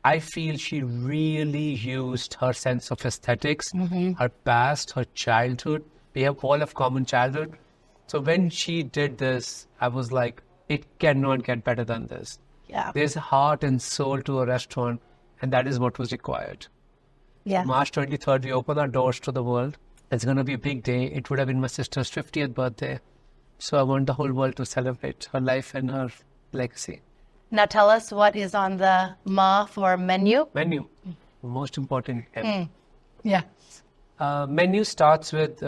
Speaker 4: I feel she really used her sense of aesthetics, her past, her childhood. We have all of common childhood. So when she did this, I was like, it cannot get better than this.
Speaker 3: Yeah.
Speaker 4: There's heart and soul to a restaurant, and that is what was required.
Speaker 3: Yeah.
Speaker 4: March 23rd, we open our doors to the world. It's going to be a big day. It would have been my sister's 50th birthday. So I want the whole world to celebrate her life and her legacy.
Speaker 3: Now tell us what is on the Ma for menu.
Speaker 4: Menu, most important.
Speaker 3: Yeah.
Speaker 4: Menu starts with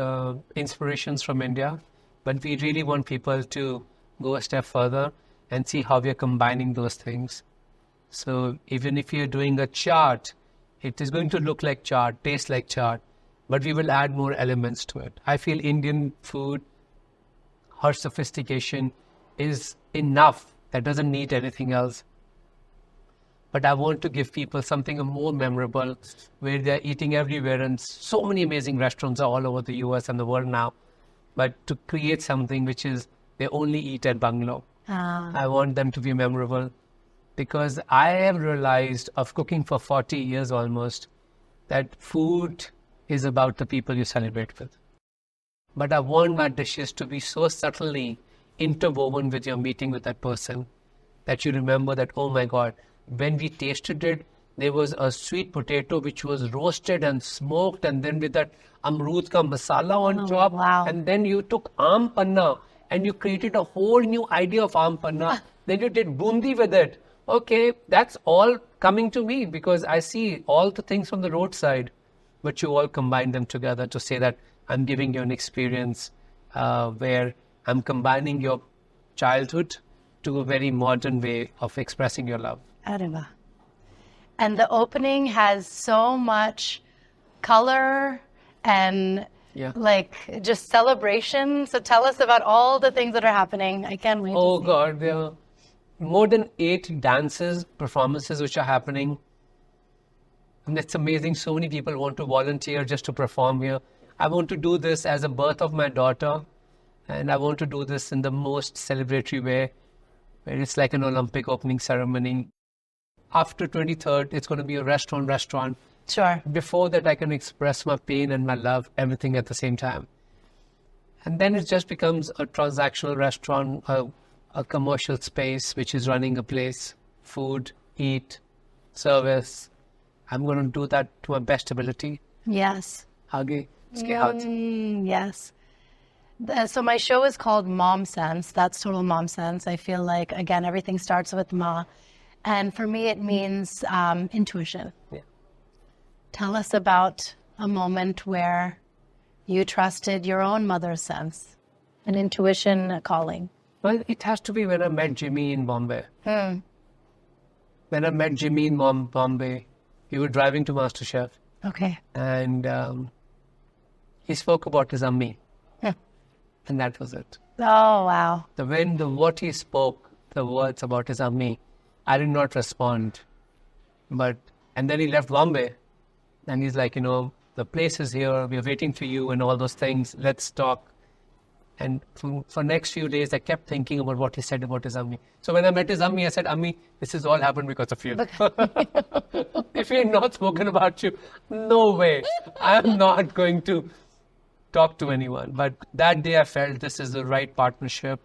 Speaker 4: inspirations from India, but we really want people to go a step further and see how we are combining those things. So even if you're doing a chart, it is going to look like chart, taste like chart, but we will add more elements to it. I feel Indian food, her sophistication is enough. That doesn't need anything else. But I want to give people something more memorable where they're eating everywhere, and so many amazing restaurants are all over the US and the world now. But to create something which is they only eat at Bungalow. I want them to be memorable because I have realized of cooking for 40 years almost that food is about the people you celebrate with. But I want my dishes to be so subtly interwoven with your meeting with that person that you remember that, oh my God, when we tasted it, there was a sweet potato which was roasted and smoked, and then with that amrood ka masala on top.
Speaker 3: Wow.
Speaker 4: And then you took aam panna and you created a whole new idea of aam panna. Then you did bundi with it. Okay, that's all coming to me because I see all the things from the roadside, but you all combine them together to say that I'm giving you an experience where I'm combining your childhood to a very modern way of expressing your love.
Speaker 3: Arriba. And the opening has so much color and like just celebration. So tell us about all the things that are happening. I can't wait.
Speaker 4: Oh
Speaker 3: to see.
Speaker 4: God, there are more than 8 dances, performances which are happening. And it's amazing. So many people want to volunteer just to perform here. I want to do this as a birth of my daughter. And I want to do this in the most celebratory way, where it's like an Olympic opening ceremony. After 23rd, it's going to be a restaurant.
Speaker 3: Sure.
Speaker 4: Before that, I can express my pain and my love, everything at the same time. And then it just becomes a transactional restaurant, a commercial space, which is running a place, food, eat, service. I'm going to do that to my best ability.
Speaker 3: Yes.
Speaker 4: Aage, iske haath.
Speaker 3: Yes. So my show is called Mom Sense. That's total mom sense. I feel like, again, everything starts with Ma. And for me, it means intuition.
Speaker 4: Yeah.
Speaker 3: Tell us about a moment where you trusted your own mother's sense, an intuition, a calling.
Speaker 4: Well, it has to be when I met Jimmy in Bombay. When I met Jimmy in Bombay, we were driving to Masterchef.
Speaker 3: Okay.
Speaker 4: And he spoke about his ammi. And that was it.
Speaker 3: Oh, wow.
Speaker 4: What he spoke, the words about his ammi, I did not respond. And then he left Bombay. And he's like, the place is here. We're waiting for you and all those things. Let's talk. And for next few days, I kept thinking about what he said about his ammi. So when I met his ammi, I said, Ammi, this has all happened because of you. If he had not spoken about you, no way. I'm not going to talk to anyone. But that day I felt this is the right partnership.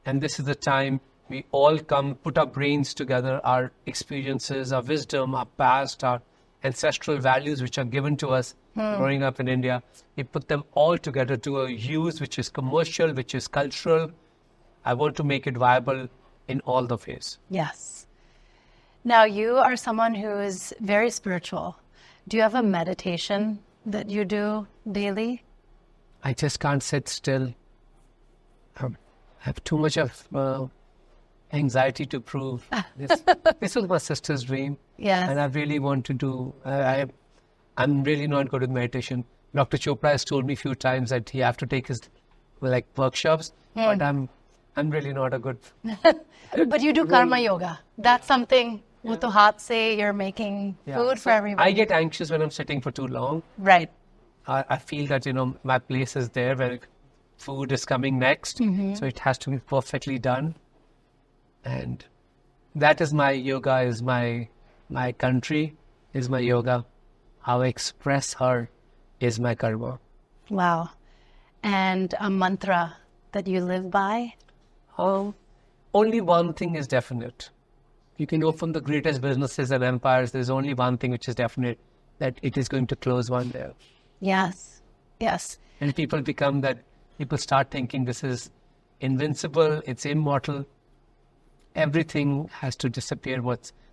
Speaker 4: And this is the time we all come, put our brains together, our experiences, our wisdom, our past, our ancestral values which are given to us growing up in India. We put them all together to a use which is commercial, which is cultural. I want to make it viable in all the ways.
Speaker 3: Yes. Now, you are someone who is very spiritual. Do you have a meditation that you do daily?
Speaker 4: I just can't sit still. I have too much of anxiety to prove. This was my sister's dream.
Speaker 3: Yes.
Speaker 4: And I really want to do. I'm really not good with meditation. Dr. Chopra has told me a few times that he have to take his workshops, but I'm really not a good.
Speaker 3: But you do karma yoga. That's something. Wo to haath se you're making food for everybody.
Speaker 4: I get anxious when I'm sitting for too long.
Speaker 3: Right.
Speaker 4: I feel that my place is there where food is coming next, so it has to be perfectly done. And that is my yoga, is my country, is my yoga. How I express her is my karma.
Speaker 3: Wow. And a mantra that you live by?
Speaker 4: Only one thing is definite. You can open the greatest businesses and empires. There's only one thing which is definite, that it is going to close one day.
Speaker 3: Yes. Yes.
Speaker 4: And people start thinking this is invincible, it's immortal. Everything has to disappear.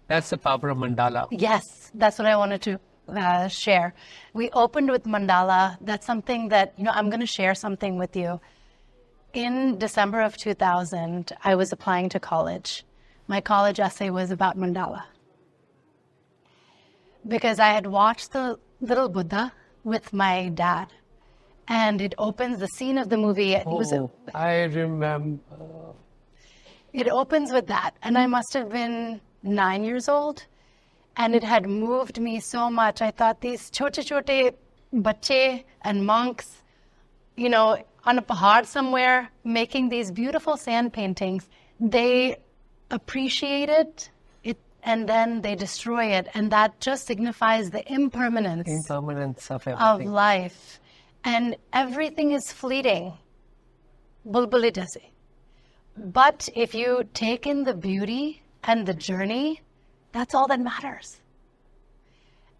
Speaker 4: That's the power of mandala.
Speaker 3: Yes, that's what I wanted to share. We opened with mandala. That's something that, I'm going to share something with you. In December of 2000, I was applying to college. My college essay was about mandala. Because I had watched the Little Buddha with my dad. And it opens the scene of the movie.
Speaker 4: I remember.
Speaker 3: It opens with that. And I must have been 9 years old. And it had moved me so much. I thought these chote bache and monks, on a pahad somewhere, making these beautiful sand paintings, they appreciate it and then they destroy it. And that just signifies the impermanence
Speaker 4: of everything.
Speaker 3: Of life. And everything is fleeting. Bulbuli jaise. But if you take in the beauty and the journey, that's all that matters.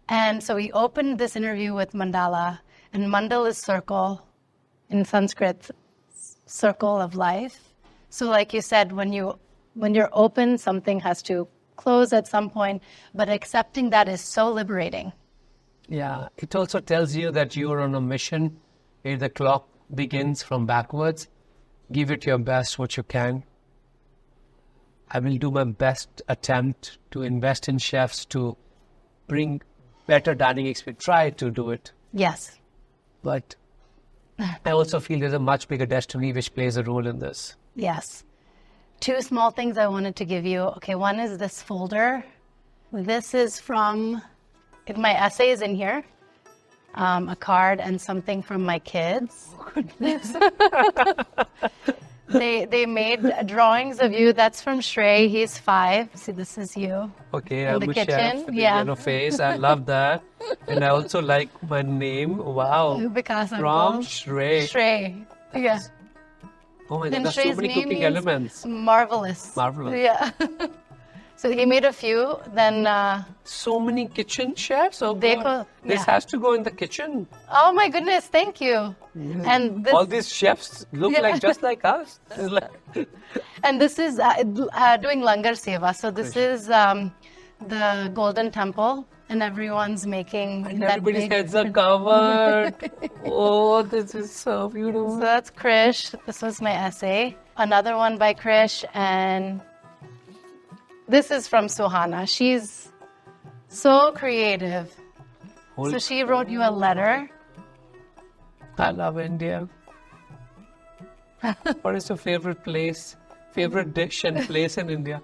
Speaker 3: And so we opened this interview with mandala, and mandal is circle in Sanskrit, circle of life. So like you said, when you're open, something has to close at some point, but accepting that is so liberating.
Speaker 4: Yeah, it also tells you that you are on a mission where the clock begins from backwards. Give it your best, what you can. I will do my best attempt to invest in chefs to bring better dining experience. Try to do it.
Speaker 3: Yes.
Speaker 4: But I also feel there's a much bigger destiny which plays a role in this.
Speaker 3: Yes. 2 small things I wanted to give you. Okay, one is this folder. This is from, my essay is in here. A card and something from my kids.
Speaker 4: Oh, goodness.
Speaker 3: They made drawings of you. That's from Shrey. He's 5. See, this is you.
Speaker 4: Okay,
Speaker 3: in
Speaker 4: I'm
Speaker 3: the
Speaker 4: a
Speaker 3: kitchen.
Speaker 4: chef with
Speaker 3: Yeah.
Speaker 4: a yellow face. I love that. And I also like my name. Wow.
Speaker 3: Vikas
Speaker 4: From Shrey.
Speaker 3: Shrey. Yeah.
Speaker 4: Oh my God,
Speaker 3: And
Speaker 4: there's so
Speaker 3: Shrey's
Speaker 4: many
Speaker 3: name
Speaker 4: cooking
Speaker 3: means
Speaker 4: elements.
Speaker 3: Marvelous.
Speaker 4: Marvelous.
Speaker 3: Yeah. So he made a few. Then,
Speaker 4: So many kitchen chefs. Oh,
Speaker 3: This
Speaker 4: has to go in the kitchen.
Speaker 3: Oh my goodness, thank you. And this,
Speaker 4: all these chefs look just like us. It's like-
Speaker 3: and this is doing langar seva. So this is the Golden Temple, and everyone's making.
Speaker 4: and everybody's heads are covered. Oh, this is so beautiful.
Speaker 3: So that's Krish. This was my essay. Another one by Krish, and this is from Suhana. She's so creative. So she wrote you a letter.
Speaker 4: I love India. What is your favorite place, favorite dish and place in India?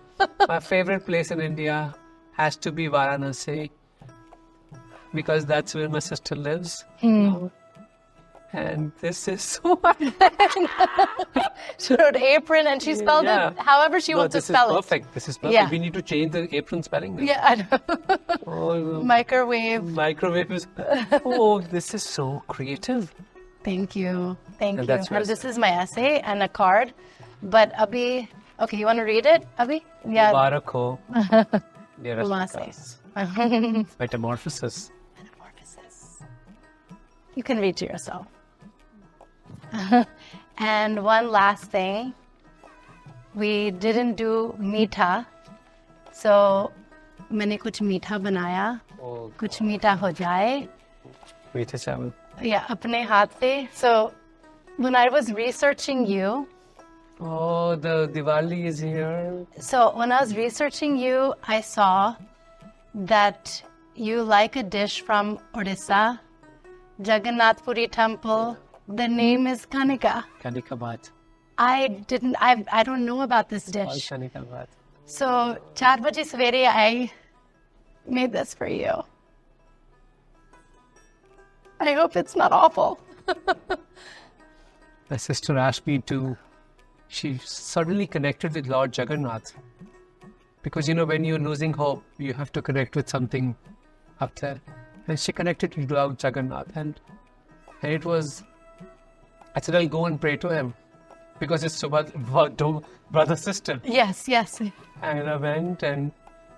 Speaker 4: My favorite place in India has to be Varanasi, because that's where my sister lives. And this is so
Speaker 3: She wrote apron and she spelled it however she wants to spell
Speaker 4: This is perfect. This is perfect.
Speaker 3: Yeah.
Speaker 4: We need to change the apron spelling.
Speaker 3: Yeah, I know.
Speaker 4: Oh,
Speaker 3: Microwave.
Speaker 4: microwave is... Oh, this is so creative.
Speaker 3: Thank you. Thank
Speaker 4: And
Speaker 3: you.
Speaker 4: that's
Speaker 3: And this is my essay and a card. But Abhi, okay, you want to read it, Abhi? Yeah.
Speaker 4: Mubarak ho. Dearest
Speaker 3: Namaste.
Speaker 4: Vikas. Metamorphosis.
Speaker 3: Metamorphosis. You can read to yourself. And one last thing. We didn't do meetha. So, मैंने कुछ मीठा बनाया.
Speaker 4: Oh,
Speaker 3: कुछ मीठा हो जाए.
Speaker 4: मीठे चावल.
Speaker 3: Yeah, अपने हाथ से. So, when I was researching you,
Speaker 4: Oh, the Diwali is here.
Speaker 3: so when I was researching you, I saw that you like a dish from Odisha, Jagannath Puri Temple. The name is Kanika.
Speaker 4: Kanika baat.
Speaker 3: I don't know about this
Speaker 4: All
Speaker 3: dish.
Speaker 4: Kanika baat.
Speaker 3: So 4 baje savere, I made this for you. I hope it's not awful.
Speaker 4: My sister asked me to, she suddenly connected with Lord Jagannath. Because, when you're losing hope, you have to connect with something up there. And she connected with Lord Jagannath. And it was, I said, I'll go and pray to him. because it's brother sister.
Speaker 3: Yes, yes.
Speaker 4: And I went and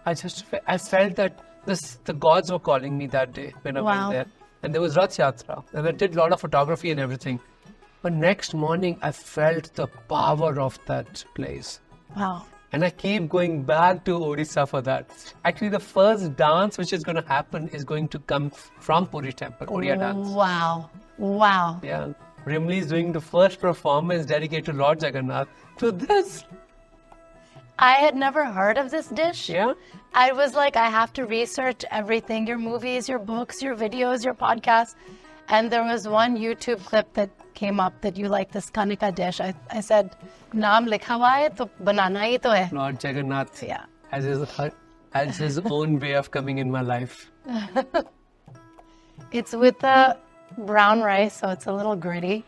Speaker 4: I felt that the gods were calling me that day when I
Speaker 3: Wow.
Speaker 4: went there. And there was Rath Yatra. And I did a lot of photography and everything. But next morning, I felt the power of that place.
Speaker 3: Wow.
Speaker 4: And I keep going back to Odisha for that. Actually, the first dance which is going to happen is going to come from Puri temple, Oriya dance.
Speaker 3: Wow. Wow.
Speaker 4: Yeah. Rimli is doing the first performance dedicated to Lord Jagannath to this.
Speaker 3: I had never heard of this dish.
Speaker 4: Yeah.
Speaker 3: I was like, I have to research everything, your movies, your books, your videos, your podcasts. And there was one YouTube clip that came up that you like this Kanika dish. I said, naam likha hua hai, to banana hi to hai.
Speaker 4: Lord Jagannath
Speaker 3: Yeah.
Speaker 4: has his own way of coming in my life.
Speaker 3: It's with the brown rice, so it's a little gritty.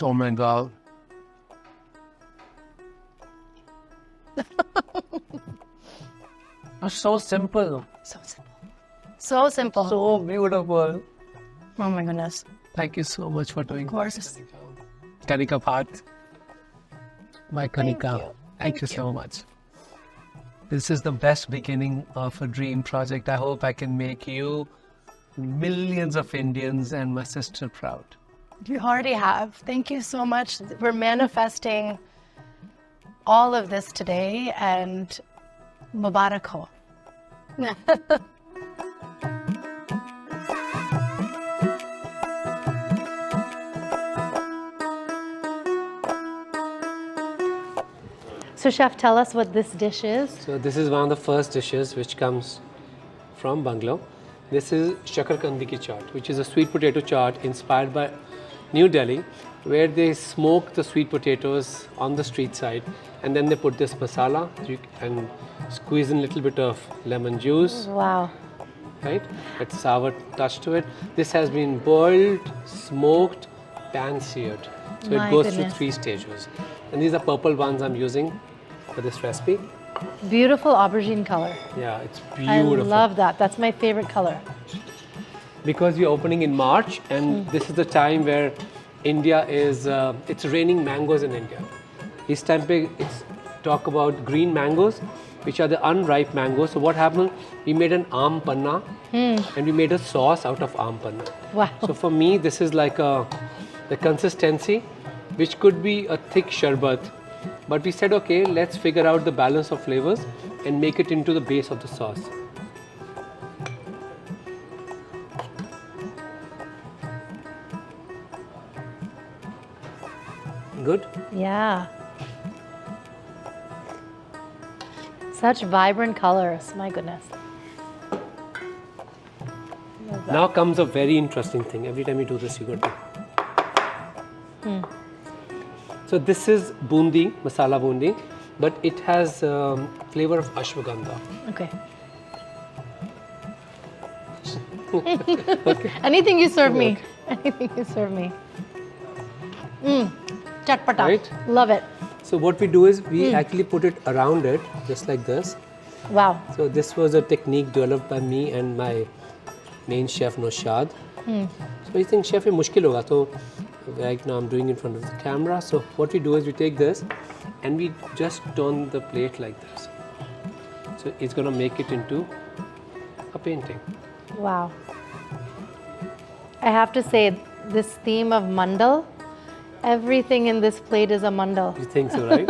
Speaker 4: Oh my God. It's so simple.
Speaker 3: So simple. So simple.
Speaker 4: So beautiful.
Speaker 3: Oh my goodness.
Speaker 4: Thank you so much for doing
Speaker 3: Of course.
Speaker 4: Kanika Bhat. My Kanika. Thank you so much. This is the best beginning of a dream project. I hope I can make you, millions of Indians, and my sister proud.
Speaker 3: You already have. Thank you so much. We're manifesting all of this today, and Mubarak ho. So chef, tell us what this dish is.
Speaker 4: So this is one of the first dishes which comes from Bungalow. This is Shakar Kandi ki chaat, which is a sweet potato chaat inspired by New Delhi, where they smoke the sweet potatoes on the street side, and then they put this masala and squeeze in a little bit of lemon juice,
Speaker 3: Wow.
Speaker 4: right? That sour touch to it. This has been boiled, smoked, pan-seared. So
Speaker 3: My
Speaker 4: it goes
Speaker 3: goodness.
Speaker 4: through 3 stages. And these are purple ones I'm using for this recipe.
Speaker 3: Beautiful aubergine color.
Speaker 4: Yeah, it's
Speaker 3: I
Speaker 4: beautiful.
Speaker 3: love that. That's my favorite color.
Speaker 4: Because we're opening in March, and this is the time where India is, it's raining mangoes in India. This time it's talk about green mangoes, which are the unripe mangoes. So what happened? We made an aam panna, and we made a sauce out of aam panna.
Speaker 3: Wow.
Speaker 4: So for me, this is like the consistency, which could be a thick sharbat. But we said, okay, let's figure out the balance of flavors and make it into the base of the sauce. Good?
Speaker 3: Yeah. Such vibrant colors. My goodness.
Speaker 4: Now comes a very interesting thing. Every time you do this, you got to. So this is bundi, masala bundi, but it has flavor of ashwagandha.
Speaker 3: Okay. Anything you serve me. Anything you serve me. Chatpata.
Speaker 4: Right?
Speaker 3: Love it.
Speaker 4: So what we do is we actually put it around it, just like this.
Speaker 3: Wow.
Speaker 4: So this was a technique developed by me and my main chef Noshad. So you think, chef, ये मुश्किल होगा. So right now I'm doing in front of the camera. So what we do is we take this and we just turn the plate like this. So it's going to make it into a painting.
Speaker 3: Wow. I have to say, this theme of mandal, everything in this plate is a mandal.
Speaker 4: You think so, right?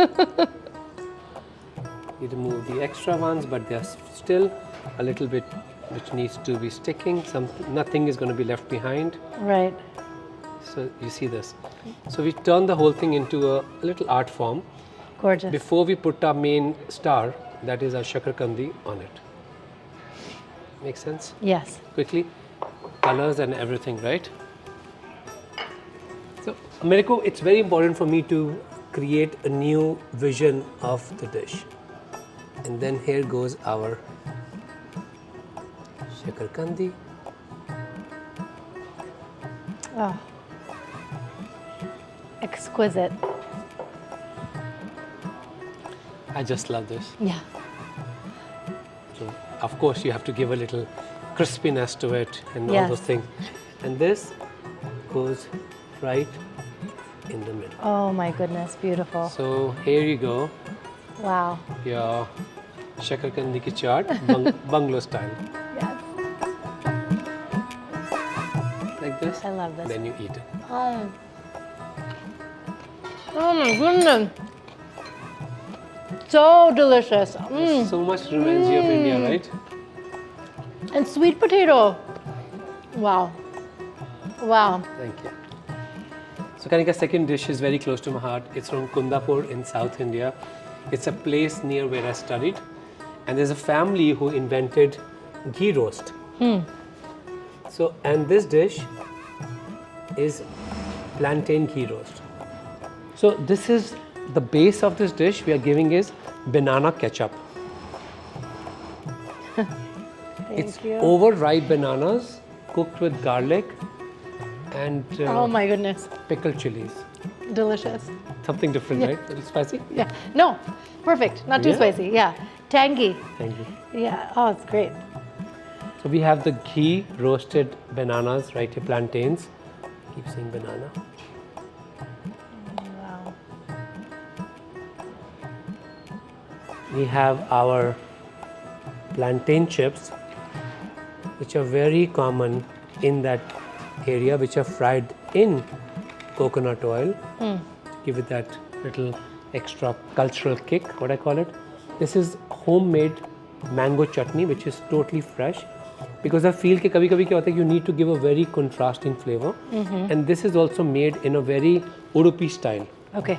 Speaker 4: You remove the extra ones, but there's still a little bit which needs to be sticking. Nothing is going to be left behind.
Speaker 3: Right.
Speaker 4: So you see this. So we turn the whole thing into a little art form.
Speaker 3: Gorgeous.
Speaker 4: Before we put our main star, that is our Shakar Kandi, on it. Make sense?
Speaker 3: Yes.
Speaker 4: Quickly, colors and everything, right? So, Americo, it's very important for me to create a new vision of the dish. And then here goes our Shakar Kandi.
Speaker 3: Oh. Exquisite.
Speaker 4: I just love this.
Speaker 3: Yeah.
Speaker 4: So, of course, you have to give a little crispiness to it and all
Speaker 3: Yes.
Speaker 4: those things. And this goes right in the middle.
Speaker 3: Oh my goodness, beautiful.
Speaker 4: So here you go,
Speaker 3: Wow.
Speaker 4: your shakarkandi ki chaat, bungalow style.
Speaker 3: Yes.
Speaker 4: Like this.
Speaker 3: I love this.
Speaker 4: Then you eat it.
Speaker 3: Oh. Oh my goodness. So delicious.
Speaker 4: So much reminds you of India, right?
Speaker 3: And sweet potato. Wow. Wow.
Speaker 4: Thank you. So Kanika's second dish is very close to my heart. It's from Kundapur in South India. It's a place near where I studied. And there's a family who invented ghee roast. So, and this dish is plantain ghee roast. So this is the base of this dish we are giving is banana ketchup. It's
Speaker 3: you.
Speaker 4: overripe bananas cooked with garlic and
Speaker 3: Oh my goodness.
Speaker 4: pickled chilies.
Speaker 3: Delicious.
Speaker 4: Something different, right? A little spicy?
Speaker 3: Yeah. No. Perfect. Not too
Speaker 4: Yeah?
Speaker 3: spicy. Yeah. Tangy.
Speaker 4: Thank you.
Speaker 3: Yeah. Oh, it's great.
Speaker 4: So we have the ghee roasted bananas, right here, plantains. Keep saying banana.
Speaker 3: Wow.
Speaker 4: We have our plantain chips, which are very common in that area, which are fried in coconut oil. Give it that little extra cultural kick, what I call it. This is homemade mango chutney, which is totally fresh. Because I feel that kabhi-kabhi kya hota hai, you need to give a very contrasting flavor. And this is also made in a very Udupi style
Speaker 3: Okay.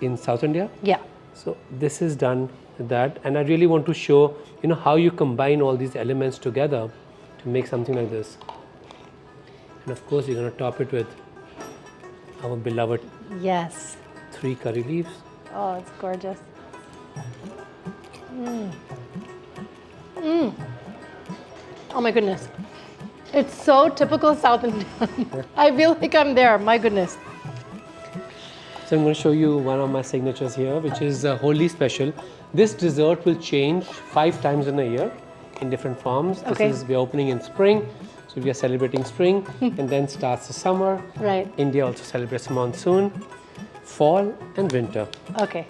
Speaker 4: in South India.
Speaker 3: Yeah.
Speaker 4: So this is done with that, and I really want to show, how you combine all these elements together to make something like this. And of course, we're going to top it with our beloved
Speaker 3: Yes.
Speaker 4: 3 curry leaves.
Speaker 3: Oh, it's gorgeous. Oh my goodness. It's so typical South Indian. I feel like I'm there. My goodness.
Speaker 4: So I'm going to show you one of my signatures here, which is wholly special. This dessert will change 5 times in a year in different forms.
Speaker 3: Okay.
Speaker 4: This is, we're opening in spring, so we are celebrating spring, and then starts the summer.
Speaker 3: Right.
Speaker 4: India also celebrates monsoon, fall, and winter.
Speaker 3: Okay.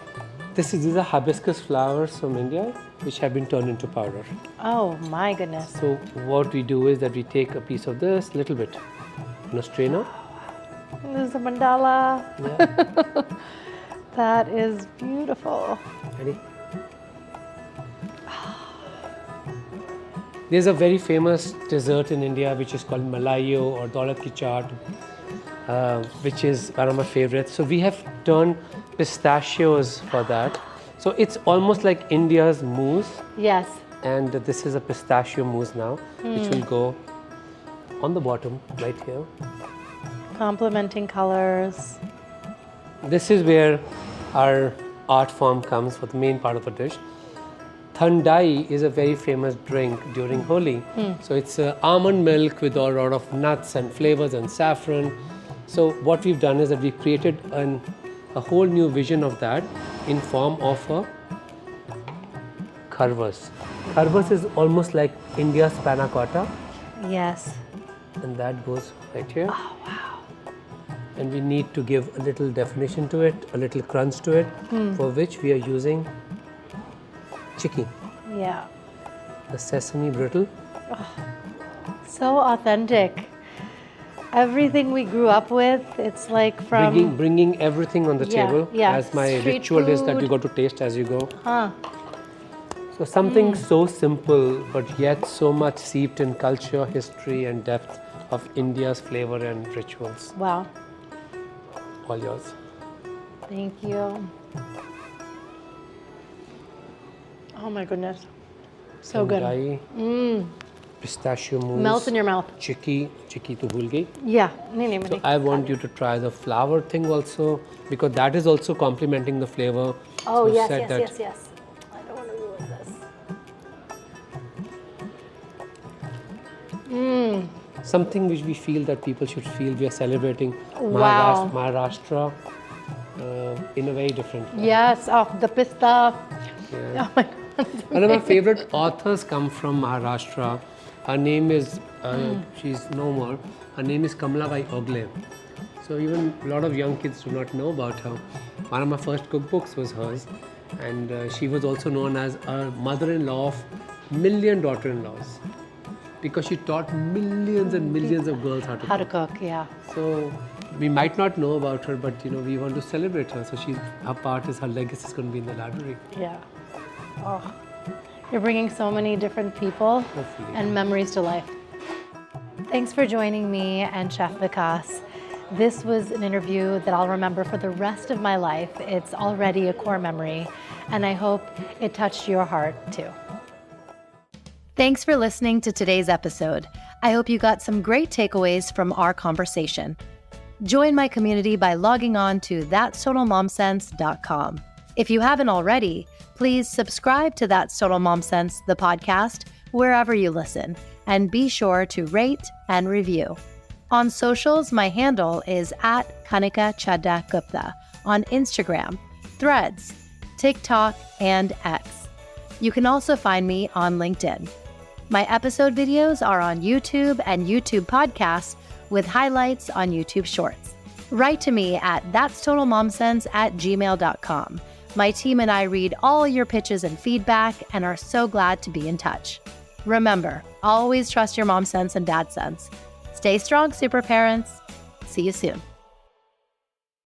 Speaker 4: These are hibiscus flowers from India, which have been turned into powder.
Speaker 3: Oh my goodness.
Speaker 4: So what we do is that we take a piece of this, little bit, in a strainer.
Speaker 3: This is a mandala.
Speaker 4: Yeah.
Speaker 3: That is beautiful.
Speaker 4: Ready? There's a very famous dessert in India which is called malayo or daulat ki chaat, which is one of my favorites. So we have turned pistachios for that. So it's almost like India's mousse,
Speaker 3: Yes.
Speaker 4: and this is a pistachio mousse now, which will go on the bottom right here.
Speaker 3: Complementing colors.
Speaker 4: This is where our art form comes for the main part of the dish. Thandai is a very famous drink during Holi. So it's almond milk with a lot of nuts and flavors and saffron. So what we've done is that we've created a whole new vision of that in form of a kharvas. Kharvas is almost like India's panna cotta,
Speaker 3: Yes.
Speaker 4: and that goes right here. Oh, wow. And we need to give a little definition to it, a little crunch to it, for which we are using chicky,
Speaker 3: Yeah.
Speaker 4: the sesame brittle.
Speaker 3: So authentic. Everything we grew up with, it's like from.
Speaker 4: Bringing everything on the
Speaker 3: Yeah,
Speaker 4: table,
Speaker 3: yeah.
Speaker 4: as my
Speaker 3: Street
Speaker 4: ritual is that you
Speaker 3: food.
Speaker 4: got to taste as you go.
Speaker 3: Huh.
Speaker 4: So something so simple, but yet so much seeped in culture, history, and depth of India's flavor and rituals.
Speaker 3: Wow.
Speaker 4: All yours.
Speaker 3: Thank you. Oh my goodness. So good.
Speaker 4: Thandai, pistachio mousse.
Speaker 3: Melts in your mouth.
Speaker 4: Chicky to bhul gayi.
Speaker 3: Yeah. Nee,
Speaker 4: So I want you to try the flour thing also, because that is also complementing the flavor.
Speaker 3: Oh,
Speaker 4: So
Speaker 3: yes,
Speaker 4: said
Speaker 3: yes,
Speaker 4: that
Speaker 3: yes, yes. I don't want to ruin this.
Speaker 4: something which we feel that people should feel we are celebrating
Speaker 3: Wow.
Speaker 4: Maharashtra in a very different way.
Speaker 3: Yes. Oh, the pista.
Speaker 4: Yeah.
Speaker 3: Oh my God.
Speaker 4: One of my favorite authors come from Maharashtra. Her name is, she's no more. Her name is Kamalabai Ogle. So So even a lot of young kids do not know about her. One of my first cookbooks was hers, and she was also known as a mother-in-law of million daughter-in-laws, because she taught millions and millions of girls how to cook.
Speaker 3: Yeah.
Speaker 4: So we might not know about her, but we want to celebrate her. So her legacy is going to be in the library.
Speaker 3: Yeah. Oh, you're bringing so many different people
Speaker 4: Hopefully.
Speaker 3: and memories to life. Thanks for joining me and Chef Vikas. This was an interview that I'll remember for the rest of my life. It's already a core memory, and I hope it touched your heart too. Thanks for listening to today's episode. I hope you got some great takeaways from our conversation. Join my community by logging on to thatstotalmomsense.com. If you haven't already, please subscribe to That's Total Mom Sense, the podcast, wherever you listen, and be sure to rate and review. On socials, my handle is @Kanika Chadda Gupta on Instagram, Threads, TikTok, and X. You can also find me on LinkedIn. My episode videos are on YouTube and YouTube podcasts with highlights on YouTube Shorts. Write to me at thatstotalmomsense@gmail.com. My team and I read all your pitches and feedback and are so glad to be in touch. Remember, always trust your mom sense and dad sense. Stay strong, super parents. See you soon.